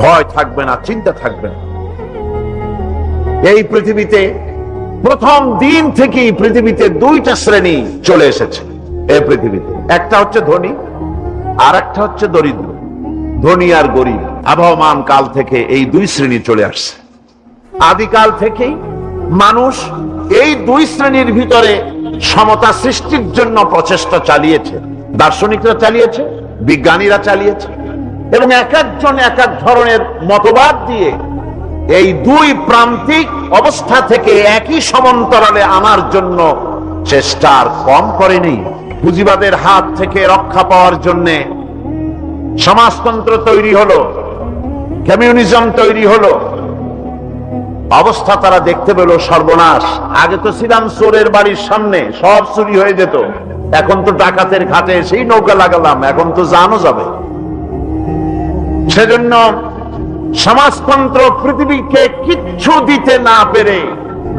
Speaker 2: ভয় থাকবে না, চিন্তা থাকবে না। এই পৃথিবীতে প্রথম দিন থেকেই পৃথিবীতে দুইটা শ্রেণী চলে এসেছে। এই পৃথিবীতে একটা হচ্ছে ধনী আর একটা হচ্ছে দরিদ্র। ধনী আর গরিব আবহমান কাল থেকে এই দুই শ্রেণী চলে আসছে। আদিকাল থেকেই মানুষ এই দুই শ্রেণীর ভিতরে সমতা সৃষ্টির জন্য প্রচেষ্টা চালিয়েছে। দার্শনিকরা চালিয়েছে, বিজ্ঞানীরা চালিয়েছে, এবং এক একজন এক এক ধরনের মতবাদ দিয়ে এই দুই প্রান্তিক অবস্থা থেকে একই সমান্তরালে আনার জন্য চেষ্টা আর কম করেনি। পুঁজিবাদের হাত থেকে রক্ষা পাওয়ার জন্য সমাজতন্ত্র তৈরি হলো, কমিউনিজম তৈরি হলো। অবস্থা তারা দেখতে পেল সর্বনাশ। আগে তো ছিলাম চোরের বাড়ির সামনে, সব চুরি হয়ে যেত, এখন তো ডাকাতের ঘাটে সেই নৌকা লাগালাম, এখন তো জানো যাবে। সেজন্য সমাজতন্ত্র পৃথিবীকে কিচ্ছু দিতে না পেরে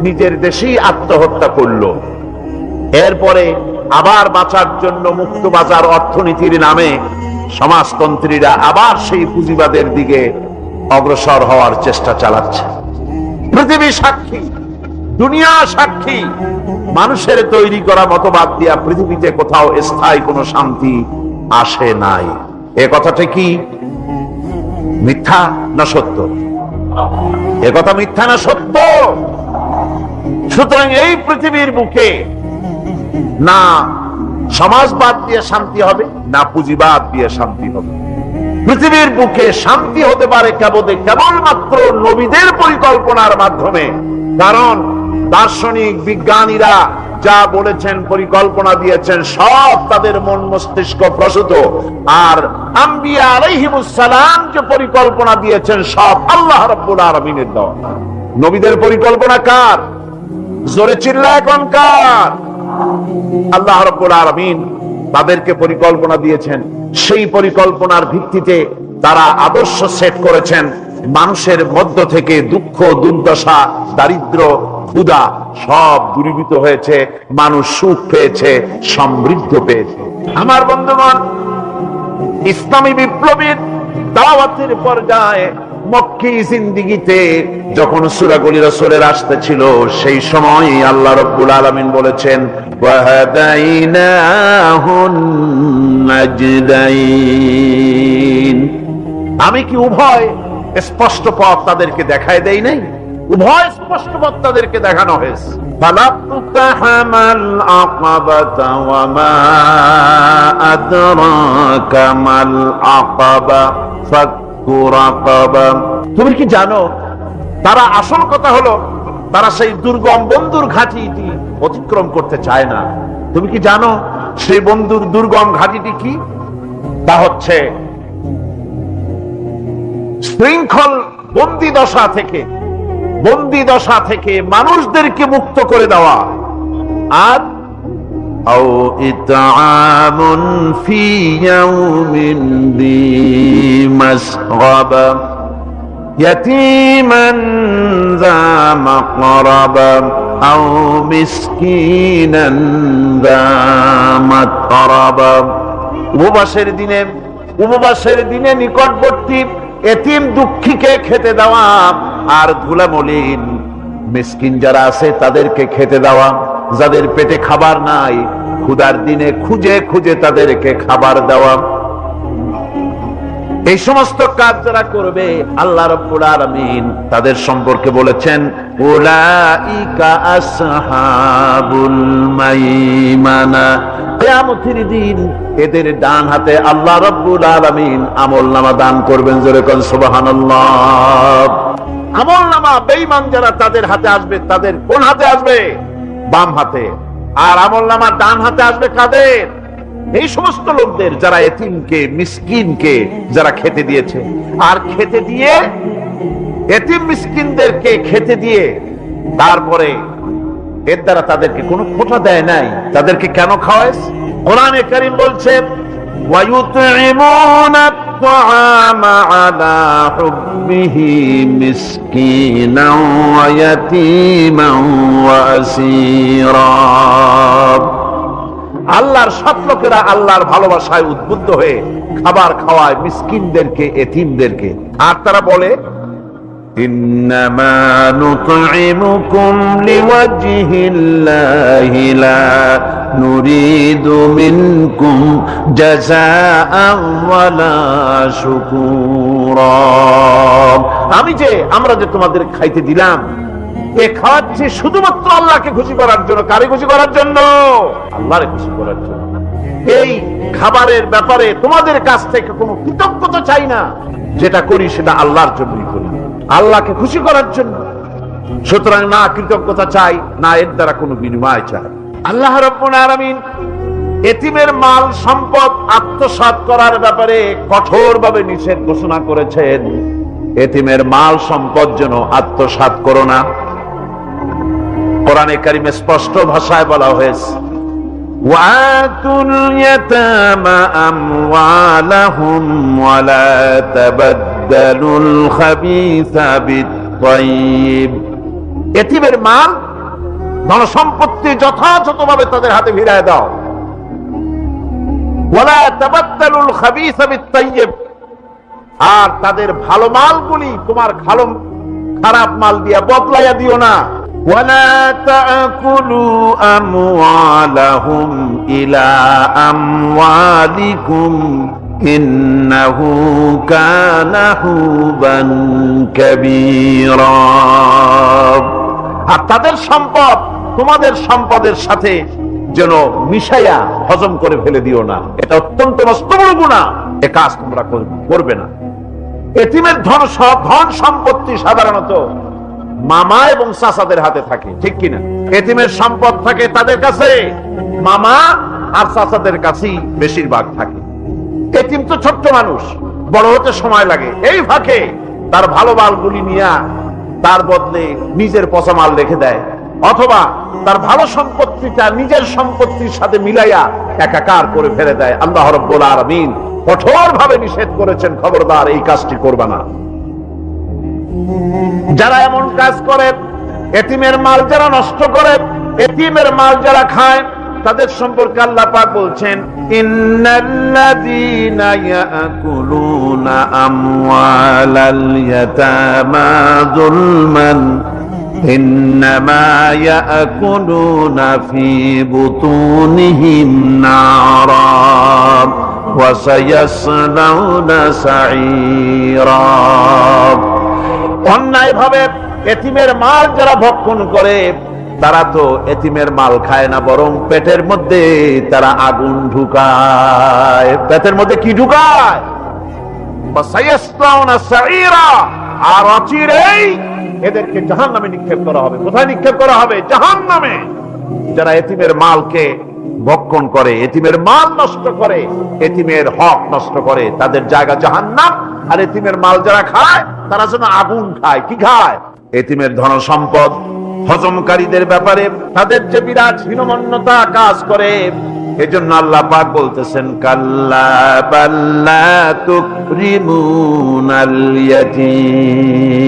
Speaker 2: নিজের দেশেই আত্মহত্যা করলো। এরপরে আবার বাঁচার জন্য মুক্ত বাজার অর্থনীতির নামে সমাজতন্ত্রীরা আবার সেই পুঁজিবাদের দিকে অগ্রসর হওয়ার চেষ্টা চালাচ্ছে। পৃথিবী সাক্ষী, দুনিয়া সাক্ষী, মানুষের তৈরি করা মতবাদ দিয়া পৃথিবীতে কোথাও স্থায়ী কোনো শান্তি আসে নাই। এ কথাটা কি মিথ্যা না সত্য? এ কথা মিথ্যা না সত্য? সুতরাং এই পৃথিবীর বুকে না সমাজবাদ দিয়ে শান্তি হবে, না পুঁজিবাদ দিয়ে শান্তি হবে। পৃথিবীর বুকে শান্তি হতে পারে কেবলমাত্র নবীদের পরিকল্পনার মাধ্যমে। কারণ দার্শনিক বিজ্ঞানীরা যা বলেছেন, পরিকল্পনা দিয়েছেন, সব তাদের মন মস্তিষ্ক প্রসূত। আর আম্বিয়া আলাইহিমুস সালাম যে পরিকল্পনা দিয়েছেন, সব আল্লাহ রাব্বুল আলামিনের দেওয়া। নবীদের পরিকল্পনা কার? জোরে চিল্লা এখন কার? আল্লাহ রাব্বুল আলামিন তাদেরকে পরিকল্পনা দিয়েছেন। সেই পরিকল্পনার ভিত্তিতে তারা আদর্শ সেট করেছেন। মানুষের মধ্য থেকে দুঃখ, দুর্দশা, দারিদ্র, ক্ষুধা সব দূরীভূত হয়েছে, মানুষ সুখ পেয়েছে, সমৃদ্ধ পেয়েছে। আমার বন্ধুগণ, ইসলামী বিপ্লবীর দাওয়াতের পর্যায়ে মক্কি জিন্দেগিতে যখন সূরাগুলি রাসূলের আসতেছিল, সেই সময় আল্লাহ রাব্বুল আলামিন বলেছেন ওয়াহাদাইনাহুন নাজদাইন, আমি কি উভয় স্পষ্ট পথ তাদেরকে দেখায় দেই নাই? উভয় স্পষ্টভাবে তাদেরকে দেখানো হয়েছে। ফালাক্তাহামাল আকাবাতা ওয়া মা আদরাকা মাল আকাবা ফাক্কু রাকাবা। তুমি কি জানো, তারা আসল কথা হলো তারা সেই দুর্গম বন্ধুর ঘাঁটিটি অতিক্রম করতে চায় না। তুমি কি জানো সেই বন্ধুর দুর্গম ঘাঁটিটি কি? তা হচ্ছে শৃঙ্খল বন্দি দশা থেকে মানুষদেরকে মুক্ত করে দেওয়া, আর আও ইতআমুন ফি ইয়াউমিন যী মাসগাবা ইয়াতীমান যা মাকরাবা আও মিসকিনান যা মাতরাবা। উপবাসের দিনে নিকটবর্তী এতিম দুঃখীকে খেতে দেওয়া, আর ধুলামলিন মিসকিন যারা আছে তাদেরকে খেতে দেওয়া। যাদের পেটে খাবার নাই, ক্ষুধার দিনে খুঁজে খুঁজে তাদেরকে খাবার দেওয়া। এই সমস্ত কাজ যারা করবে, আল্লাহ রাব্বুল আলামিন তাদের সম্পর্কে বলেছেন উলাইকা আসহাবুল মাইমানা। কিয়ামতের দিন এদের ডান হাতে আল্লাহ রাব্বুল আলামিন আমলনামা দান করবেন। জোরে কোন সুবহানাল্লাহ। আমলনামা বেঈমান যারা তাদের হাতে আসবে, তাদের কোন হাতে আসবে? বাম হাতে। আর আমলনামা ডান হাতে আসবে কাদের? এই সমস্ত লোকদের যারা এতিমকে মিসকিনকে যারা খেতে দিয়েছে, আর খেতে দিয়ে এতিম মিসকিনদেরকে খেতে দিয়ে তারপরে এর দ্বারা তাদেরকে কোনো খোঁটা দেয় নাই। তাদেরকে কেন খাওয়াইস? কোরআনে কারীম বলছে ওয়ায়ুতঈমুনা আত-তাআমা আলা হুব্বিহি মিসকিনান ওয়া ইয়াতীমান ওয়া আসীরা। আল্লাহর সৎ লোকেরা আল্লাহর ভালোবাসায় উদ্বুদ্ধ হয়ে খাবার খাওয়ায় মিসকিনদেরকে, এতিমদেরকে। আর তারা বলে ইন্নামা নুতঈমুকুম লিওয়াজহিল্লাহি লা নুরিদু মিনকুম জাযাআন ওয়ালা শুকুরা। আমরা যে তোমাদের খাইতে দিলাম, এ খাওয়াচ্ছে শুধুমাত্র আল্লাহকে খুশি করার জন্য। কারে খুশি করার জন্য? আল্লাহরে খুশি করার জন্য। এই খাবারের ব্যাপারে তোমাদের কাছ থেকে কোনো কৃতজ্ঞতা চাই না। যেটা করি সেটা আল্লাহর জন্যই করি, আল্লাহকে খুশি করার জন্য। সুতরাং না কৃতজ্ঞতা চাই, না এর দ্বারা কোনো বিনিময় চাই। আল্লাহ রাব্বুল আলামিন এতিমের মাল সম্পদ আত্মসাৎ করার ব্যাপারে কঠোরভাবে নিষেধ ঘোষণা করেছেন। এতিমের মাল সম্পদ যেন আত্মসাৎ করো না। কোরআনে কারিমে স্পষ্ট ভাষায় বলা হয়েছে ওয়াতুল ইয়াতামা আমওয়ালাহুম ওয়া লা তাবাদদালুল খাবিসা বিত-তাইয়্যিব। এতিমের মাল ধন সম্পত্তি যথাযথভাবে তাদের হাতে ফিরিয়ে দাও। ওয়া লা তাবাদদালুল খাবিসা বিত-তাইয়্যিব। আর তাদের ভালো মালগুলি তোমার খারাপ মাল দিয়া বদলাইয়া দিও না। ولا تأكلوا أموالهم إلى أموالكم إنه كان حوبا كبيرا। আর তাদের সম্পদ তোমাদের সম্পদের সাথে যেন মিশাইয়া হজম করে ফেলে দিও না। এটা অত্যন্ত মস্ত বড় গুনাহ। এ কাজ তোমরা করবে না। এতিমের ধন সম্পত্তি সাধারণত মামা এবং চাচাদের হাতে থাকে, ঠিক কিনা? এতিমের সম্পদ থাকে তাদের কাছে, মামা আর চাচাদের কাছেই বেশিরভাগ থাকে। এতিম তো ছোট্ট মানুষ, বড় হতে সময় লাগে। এই ফাঁকে তার ভালো মালগুলি নিয়ে তার বদলে নিজের পচা মাল রেখে দেয়, অথবা তার ভালো সম্পত্তিটা নিজের সম্পত্তির সাথে মিলাইয়া একাকার করে ফেলে দেয়। আল্লাহ রাব্বুল আলামিন কঠোরভাবে নিষেধ করেছেন, খবরদার এই কাজটি করবে না। যারা এমন কাজ করে, এতিমের মাল যারা নষ্ট করে, এতিমের মাল যারা খায়, তাদের সম্পর্কে আল্লাহ পাক বলছেন ইন্নাল্লাযীনা ইয়াকুলুনা আমওয়ালাল ইয়াতামা যুলমান ইন্নামা ইয়াকুলুনা ফি বুতুনিহিম নারা ওয়া সায়াসলাউনা সাঈরা। অন্যায়ভাবে এতিমের মাল যারা ভক্ষণ করে তারা তো এতিমের মাল খায় না, বরং পেটের মধ্যে তারা আগুন ঢুকায়। পেটের মধ্যে কি ঢুকায়? আর অচিরেই এদেরকে জাহান্নামে নিক্ষেপ করা হবে। কোথায় নিক্ষেপ করা হবে? জাহান্নামে। যারা এতিমের মালকে ভক্ষণ করে, এতিমের মাল নষ্ট করে, এতিমের হক নষ্ট করে, তাদের জায়গা জাহান্নাম। আর এতিমের মাল যারা খায় তারা যেন আগুন খায়। কি খায়? এতিমের ধন সম্পদ হজমকারীদের ব্যাপারে তাদের যে বিরাট হীনমন্যতা কাজ করে। এজন্য আল্লাহ পাক বলতেছেন, কাল্লা বাল্লা তুকরিমুনাল ইয়াতীম।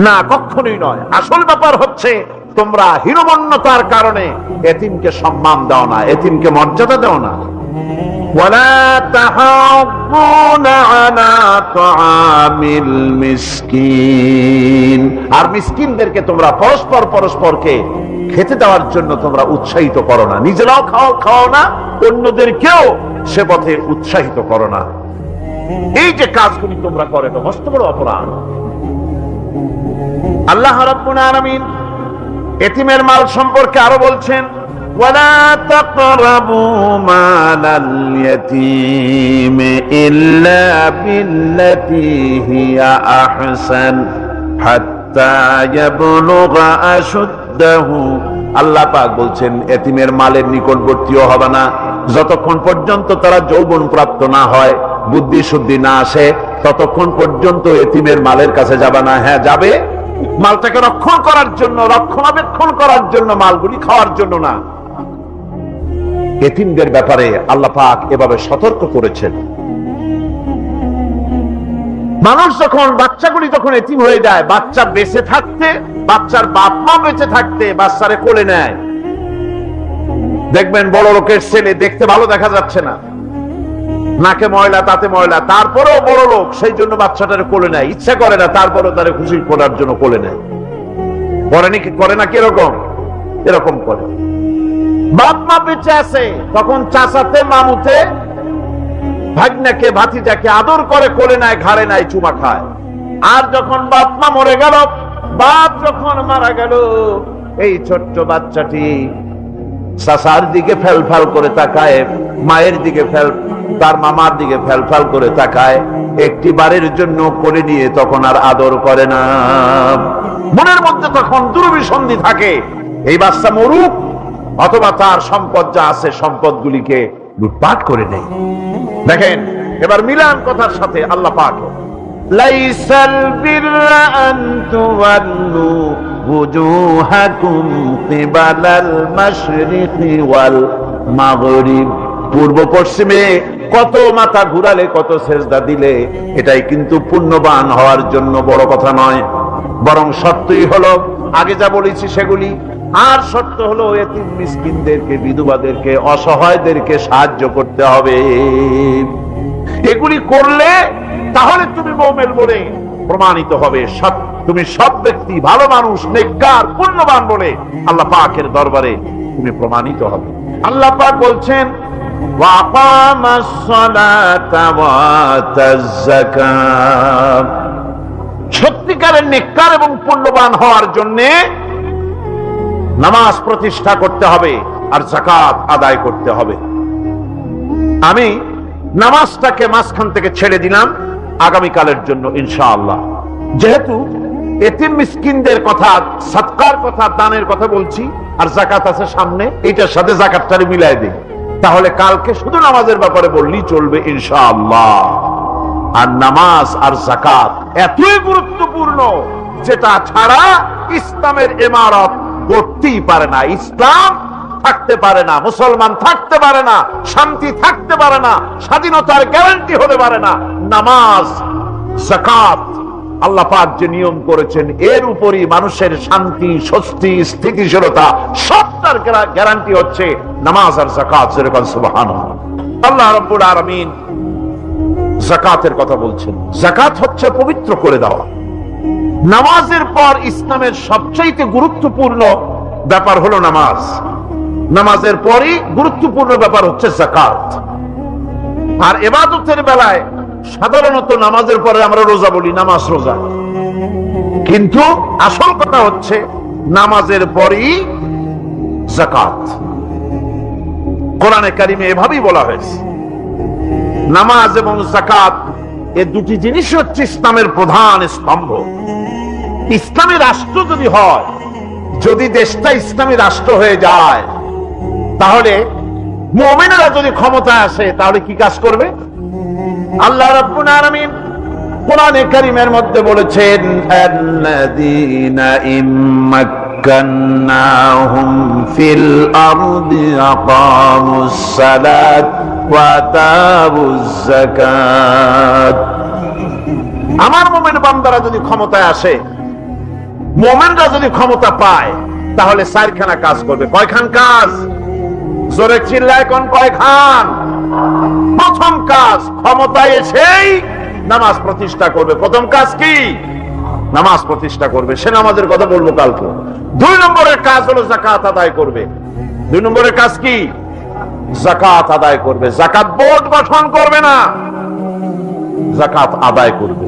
Speaker 2: না, কখনোই নয়। আসল ব্যাপার হচ্ছে তোমরা হীনমন্যতার কারণে এতিমকে সম্মান দাও না, এতিমকে মর্যাদা দাও না। ওয়ালা তাহাব্বুনা আলা তাআমিল মিসকিন। আর মিসকিনদেরকে তোমরা পরস্পরকে খেতে দেওয়ার জন্য তোমরা উৎসাহিত করো না। নিজেরাও খাও না, অন্যদেরকেও সে পথে উৎসাহিত করো না। এই যে কাজগুলি তোমরা করো, এটা মস্ত বড় অপরাধ। আল্লাহ রাব্বুল আলামিন এতিমের মাল সম্পর্কে আরো বলছেন, ওয়ালা তাকরাবু মালাল ইয়াতীম ইল্লা বিল্লাতী হিয়া আহসান হাত্তা ইয়াবলুগা আশুদ্দাহু। আল্লাহ পাক বলছেন, এতিমের মালের নিকটবর্তীও হবে না যতক্ষণ পর্যন্ত তারা যৌবন প্রাপ্ত না হয়, বুদ্ধি শুদ্ধি না আসে, ততক্ষণ পর্যন্ত এতিমের মালের কাছে যাবে না। হ্যাঁ, যাবে মালটাকে রক্ষণ করার জন্য, রক্ষণাবেক্ষণ করার জন্য, মালগুলি খাওয়ার জন্য না। এতিমদের ব্যাপারে আল্লাহ পাক এভাবে সতর্ক করেছেন। মানুষ যখন, বাচ্চাগুলি যখন এতিম হয়ে যায়, বাচ্চা বেঁচে থাকতে, বাচ্চার বাপ মা বেঁচে থাকতে বাচ্চারে কোলে নেয়। দেখবেন বড় লোকের ছেলে দেখতে ভালো দেখা যাচ্ছে না, নাকে ময়লা, তাতে ময়লা, তারপরেও বড় লোক, সেই জন্য বাচ্চাটারে কোলে নেয়। ইচ্ছা করে না, তারপরেও তারে খুশি করার জন্য কোলে নেয়। করে না কিরকম? এরকম করে। বাপ মা বেঁচে আছে, তখন চাচাতে মামুতে ভাগ্নাকে ভাতিজাকে আদর করে কোলে নেয়, ঘাড়ে নেয়, চুমা খায়। আর যখন বাপ মা মরে গেল, বাপ যখন মারা গেল, এই ছোট্ট বাচ্চাটি চাচার দিকে ফেলফাল করে তাকায়, মায়ের দিকে তার মামার দিকে ফেলফাল করে তাকায়, একটি বারের জন্য কোলে নিয়ে তখন আর আদর করে না। মনের মধ্যে তখন দুর্বিসন্ধি থাকে, এই বাচ্চা মরুক অথবা তার সম্পদ যা আছে সম্পদগুলিকে লুটপাট করে নেই। দেখেন এবার মিলান কথার সাথে আল্লাহ পাক, লাইসাল বিররা আন তুওয়াল্লু ওয়ুজুহাকুম কিবালাল মাশরিকি ওয়াল মাগরিব। পূর্ব পশ্চিমে কত মাথা ঘুরালে, কত সেজদা দিলে, এটাই কিন্তু পুণ্যবান হওয়ার জন্য বড় কথা নয়। বরং সত্যই হলো আগে যা বলেছি সেগুলি। আর সত্য হলো এতিম মিসকিনদেরকে, বিধবাদেরকে, অসহায়দেরকে সাহায্য করতে হবে। এগুলি করলে তাহলে তুমি মুমিন বলে প্রমাণিত হবে। তুমি সব ব্যক্তি ভালো মানুষ, নেককার, পুণ্যবান বলে আল্লাহ পাকের দরবারে তুমি প্রমাণিত হবে। আল্লাহ পাক বলছেন, ওয়াকামাস সালাতা ওয়া আতাজ যাকাত। সত্যিকারের নেককার এবং পুণ্যবান হওয়ার জন্য নামাজ প্রতিষ্ঠা করতে হবে আর যাকাত আদায় করতে হবে। আমি নামাজটাকে মাঝখান থেকে ছেড়ে দিলাম আগামীকালের জন্য ইনশাআল্লাহ। যেহেতু এতিম মিসকিনদের কথা, সাদকার কথা, দানের কথা বলছি, আর যাকাত আছে সামনে, এটার সাথে যাকাতটারে মিলাই দিই, তাহলে কালকে শুধু নামাজের ব্যাপারে বললেই চলবে ইনশাআল্লাহ। আর নামাজ আর যাকাত এতই গুরুত্বপূর্ণ, যেটা ছাড়া ইসলামের ইমারত গড়তেই পারে না, ইসলাম থাকতে পারে না, মুসলমান থাকতে পারে না, শান্তি থাকতে পারে না, স্বাধীনতার গ্যারান্টি হতে পারে না। নামাজ, যাকাত, আল্লাহ পাক যে নিয়ম করেছেন, এর উপরই মানুষের শান্তি, স্বস্তি, স্থিতিশীলতা সবটার গ্যারান্টি হচ্ছে নামাজ আর যাকাত। সুবহানাল্লাহ। আল্লাহ রাব্বুল আলামিন যাকাতের কথা বলছেন। যাকাত হচ্ছে পবিত্র করে দেওয়া। নামাজের পর ইসলামের সবচাইতে গুরুত্বপূর্ণ ব্যাপার হলো নামাজ। নামাজের পরই গুরুত্বপূর্ণ ব্যাপার হচ্ছে যাকাত। আর ইবাদতের বেলায় সাধারণত নামাজের পরে আমরা রোজা বলি, নামাজ রোজা। কিন্তু আসল কথা হচ্ছে নামাজের পরই যাকাত। কোরআনে কারিমে এভাবেই বলা হয়েছে, নামাজ এবং যাকাত এই দুটি জিনিস হচ্ছে ইসলামের প্রধান স্তম্ভ। ইসলামী রাষ্ট্র যদি হয়, যদি দেশটা ইসলামী রাষ্ট্র হয়ে যায়, তাহলে মুমিনেরা যদি ক্ষমতায় আসে তাহলে কি কাজ করবে? আল্লাহ রাব্বুল আলামিন কোরআনে কারীমের মধ্যে বলেছেন, আল্লাযীনা ইম্মাক্কান্নাহুম ফিল আরদি আকামুস সালাত ওয়া আতাউজ যাকাত। আমার মুমিন বান্দারা যদি ক্ষমতায় আসে, মুমিনরা যদি ক্ষমতা পায়, তাহলে চারখানা কাজ করবে। কয়খান কাজ? জোরে চিল্লায় কোন কয়খান? প্রথম কাজ, ক্ষমতায় এসেই নামাজ প্রতিষ্ঠা করবে। প্রথম কাজ কি? নামাজ প্রতিষ্ঠা করবে। সে নামাজের কথা বলবো কালকে। 2 নম্বরের কাজ হলো যাকাত আদায় করবে। 2 নম্বরের কাজ কি? যাকাত আদায় করবে। যাকাত বোর্ড গঠন করবে না, যাকাত আদায় করবে।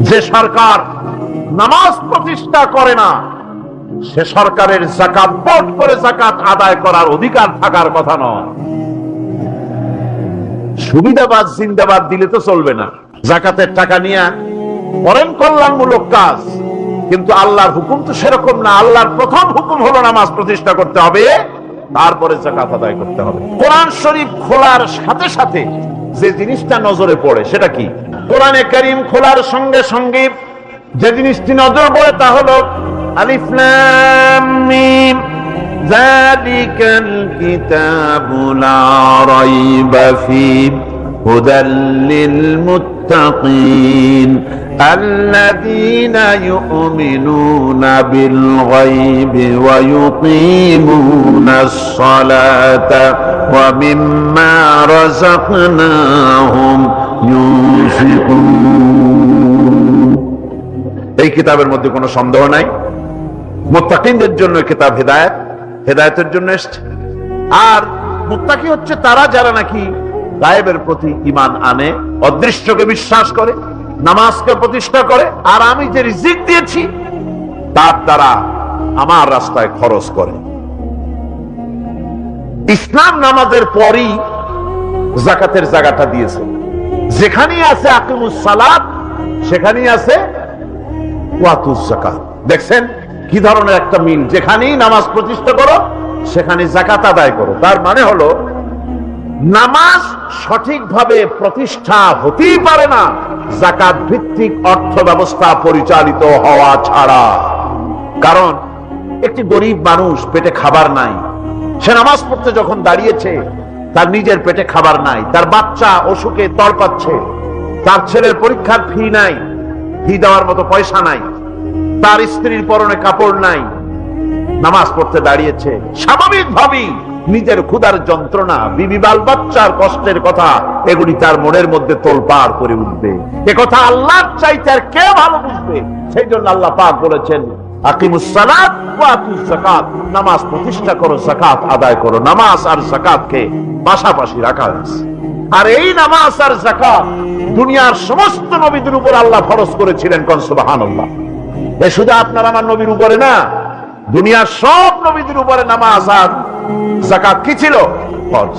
Speaker 2: যে সরকার নামাজ প্রতিষ্ঠা করে না, সে সরকারের যাকাত বোর্ড করে যাকাত আদায় করার অধিকার থাকার কথা নয়। সুবিধাবাদ জিন্দাবাদ দিলে তো চলবে না। যাকাতের টাকা নিয়ে করেন কল্যাণমূলক কাজ, কিন্তু আল্লাহর হুকুম তো সেরকম না। আল্লাহর প্রথম হুকুম হলো নামাজ প্রতিষ্ঠা করতে হবে, তারপরে যাকাত আদায় করতে হবে। কোরআন শরীফ খোলার সাথে সাথে যে জিনিসটা নজরে পড়ে সেটা কি? কোরআনে কারীম খোলার সঙ্গে সঙ্গে যে জিনিসটি নজর পড়ে তা হলো আলিফ লাম মিম যালিকাল কিতাবু লা রাইবা ফীহি হুদাল লিল মুত্তাকিন আল্লাযীনা ইউমিনুনা বিল গায়বি ওয়া ইউকিমুনাস সালাতা ওয়া মিম্মা রাযাকনাহুম ইউনফিকুন। এই কিতাবের মধ্যে কোনো সন্দেহ নাই, মুত্তাকিনদের জন্য কিতাব হেদায়েত, হেদায়েতের জন্য এসেছে। আর মুত্তাকি হচ্ছে তারা যারা নাকি গায়েবের প্রতি ঈমান আনে, অদৃশ্যকে বিশ্বাস করে, নামাজকে প্রতিষ্ঠা করে, আর আমি যে রিজিক দিয়েছি তার দ্বারা আমার রাস্তায় খরচ করে। ইসলাম নামাজের পরই যাকাতের জায়গাটা দিয়েছে। যেখানেই আছে আকিমুস সালাত, সেখানেই আছে ওয়াতুজ যাকাত। দেখছেন কি ধরনের একটা মিল? যেখানেই নামাজ প্রতিষ্ঠা করো সেখানে যাকাত আদায় করো। তার মানে হলো নামাজ সঠিকভাবে প্রতিষ্ঠা হতেই পারে না যাকাত ভিত্তিক অর্থ ব্যবস্থা পরিচালিত হওয়া ছাড়া। কারণ একটি গরিব মানুষ, পেটে খাবার নাই, সে নামাজ পড়তে যখন দাঁড়িয়েছে তার নিজের পেটে খাবার নাই, তার বাচ্চা অসুখে তড়পাচ্ছে, তার ছেলের পরীক্ষার ফি নাই, ফি দেওয়ার মতো পয়সা নাই, তার স্ত্রীর পরনে কাপড় নাই, নামাজ পড়তে দাঁড়িয়েছে, স্বাভাবিকভাবেই নিজের ক্ষুধার যন্ত্রণা, বিবি বাল বাচ্চার কষ্টের কথা, এগুলি তার মনের মধ্যে তোলপাড় করে উঠবে। এ কথা আল্লাহর চাইতে আর কে ভালো বুঝবে? সেই জন্য আল্লাহ পাক বলেছেন, আকিমুস সালাত ওয়া আতুজ যাকাত, নামাজ প্রতিষ্ঠা করো, যাকাত আদায় করো। নামাজ আর যাকাতকে পাশাপাশি রাখা হয়েছে। আর এই নামাজ আর যাকাত দুনিয়ার সমস্ত নবীদের উপর আল্লাহ ফরজ করেছিলেন। কোন সুবহানাল্লাহ। এ শুধু আপনার আমার নবীর উপরে না, দুনিয়ার সব নবীদের উপরে নামাজ আর যাকাত কি ছিল? ফরজ।